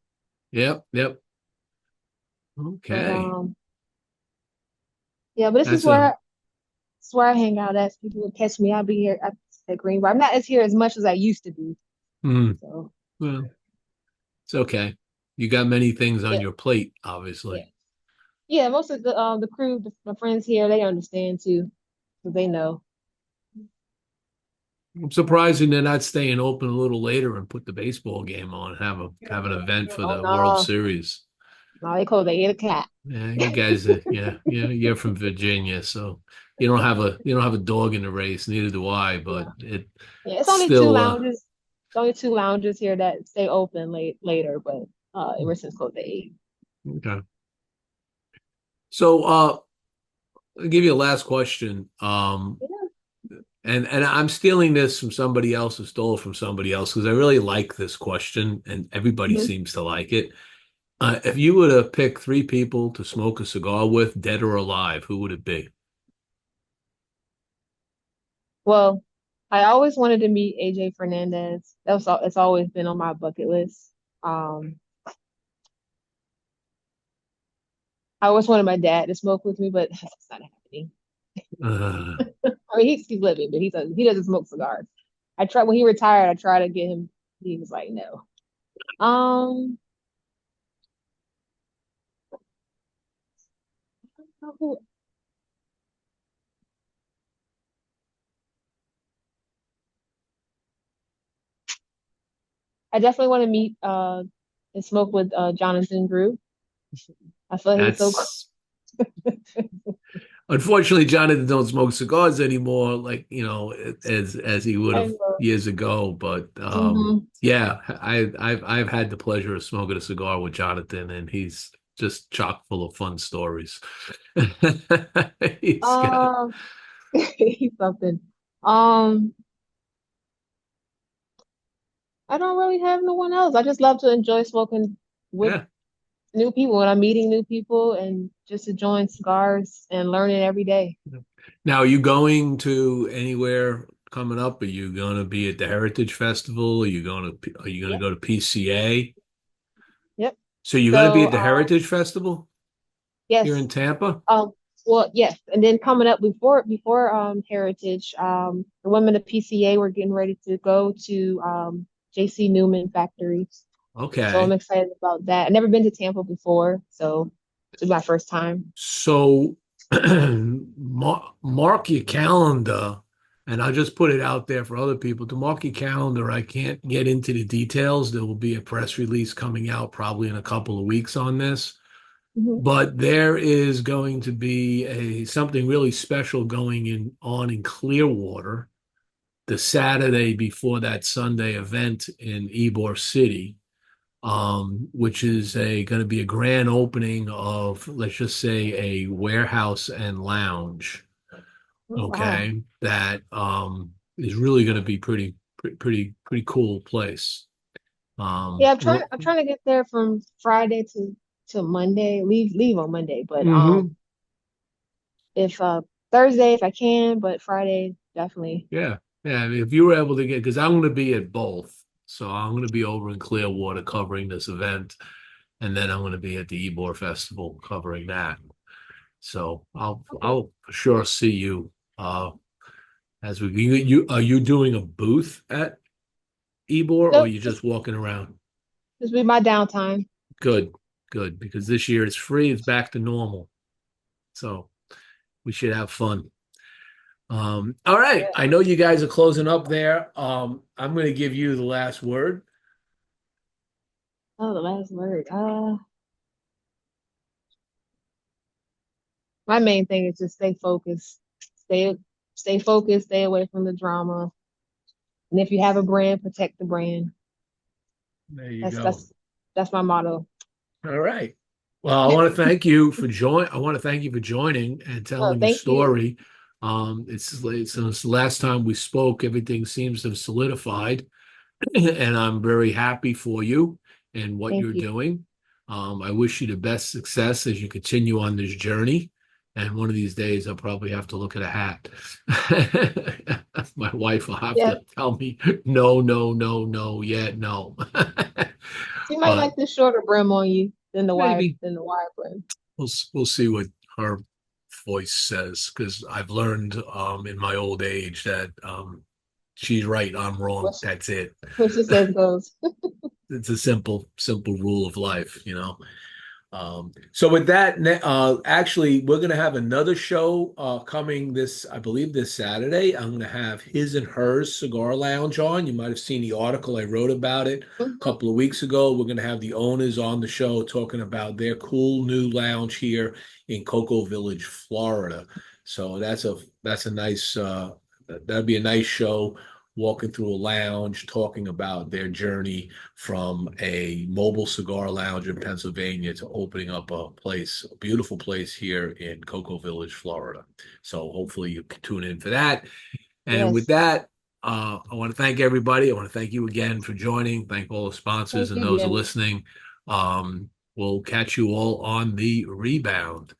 Yep, yep. But Okay. yeah, but That's a this is where I hang out at. People will catch me. I'll be here at Greenbrier. I'm not as here as much as I used to be. hmm. So Well, it's okay. You got many things on yeah, your plate, yeah, obviously. yeah. Most of the crew, my friends here, they understand too, because they know. I'm surprised they're not staying open a little later and put the baseball game on, have an event for Oh the World no, Series. no, they close at 8 o'clock. Yeah, you guys, yeah, you're from Virginia, so you don't have a dog in the race. Neither do I, but No, it yeah, it's only two still, lounges. only two lounges here that stay open later, but ever since closed at 8. Okay. So I'll give you a last question. Yeah. And I'm stealing this from somebody else who stole it from somebody else because I really like this question and everybody Mhm. seems to like it. If you were to pick three people to smoke a cigar with, dead or alive, who would it be? Well, I always wanted to meet AJ Fernandez. It's always been on my bucket list. Um, I always wanted my dad to smoke with me, but that's not happening. Uh, I mean, he's living, but he doesn't smoke cigars. I tried when he retired. I tried to get him. He was like, no. Um, I definitely want to meet and smoke with Jonathan Drew. I feel like he's so cool. that's Unfortunately, Jonathan don't smoke cigars anymore, like as he would have And, years ago. But mhm. yeah, I've had the pleasure of smoking a cigar with Jonathan, and he's just chock full of fun stories. He's got Um, he's something. Um, I don't really have no one else. I just love to enjoy smoking with yeah. new people when I'm meeting new people and just enjoying cigars and learning every day. Now, are you going to anywhere coming up? Are you going to be at the Heritage Festival? Are you going to Yep, go to PCA? yep. So you're going to be So, at the Heritage Festival here in yes. Tampa? Um, well, yes. And then coming up before Heritage, the women of PCA were getting ready to go to JC Newman Factory. So I'm Okay. excited about that. I've never been to Tampa before, so it's my first time. So mark your calendar, and I'll just put it out there for other people to mark your calendar. I can't get into the details. There will be a press release coming out probably in a couple of weeks on this, Hmm. but there is going to be a something really special going on in Clearwater the Saturday before that Sunday event in Ybor City, which is a going to be a grand opening of, let's just say, a warehouse and lounge. Oh, wow. Okay, that is really going to be pretty cool place. Yeah, Well, I'm trying to get there from Friday to Monday. Leave on Monday, but hmm if Thursday if I can, but Friday definitely. yeah, yeah. I mean, if you were able to get, because I'm going to be at both, so I'm going to be over in Clearwater covering this event, and then I'm going to be at the Ybor Festival covering that. So Okay. I'll for sure see you as you are you doing a booth at Ybor or are Nope, you just walking around? just be my downtime. Good, good, because this year it's free, it's back to normal. So we should have fun. All right. Yeah. I know you guys are closing up there. I'm going to give you the last word. Oh, the last word. My main thing is just stay focused. Stay stay focused, stay away from the drama. And if you have a brand, protect the brand. There you That's go. that's that's my motto. All right. Well, I want to thank you for join. I want to thank you for joining and Oh, telling your thank you. story. It's since the last time we spoke, everything seems to have solidified, and I'm very happy for you and what Thank you're you. doing. I wish you the best success as you continue on this journey. And one of these days, I'll probably have to look at a hat. My wife will have Yeah. to tell me, no, no, no, no, yet no. She might But like the shorter brim on you maybe than the wide brim. we'll see what her voice says because I've learned in my old age that she's right, I'm wrong. What she, That's it. what she says goes. It's a simple rule of life. So with that, actually, we're going to have another show coming I believe this Saturday. I'm going to have His and Hers Cigar Lounge on. You might have seen the article I wrote about it a Mhm. couple of weeks ago. We're going to have the owners on the show talking about their cool new lounge here in Cocoa Village, Florida. So that's a nice that'd be a nice show. walking through a lounge, talking about their journey from a mobile cigar lounge in Pennsylvania to opening up a place, a beautiful place here in Cocoa Village, Florida. So hopefully you can tune in for that. And with Yes. that, I want to thank everybody. I want to thank you again for joining. Thank all the sponsors Thank and you, those who are Jim. listening. We'll catch you all on the rebound.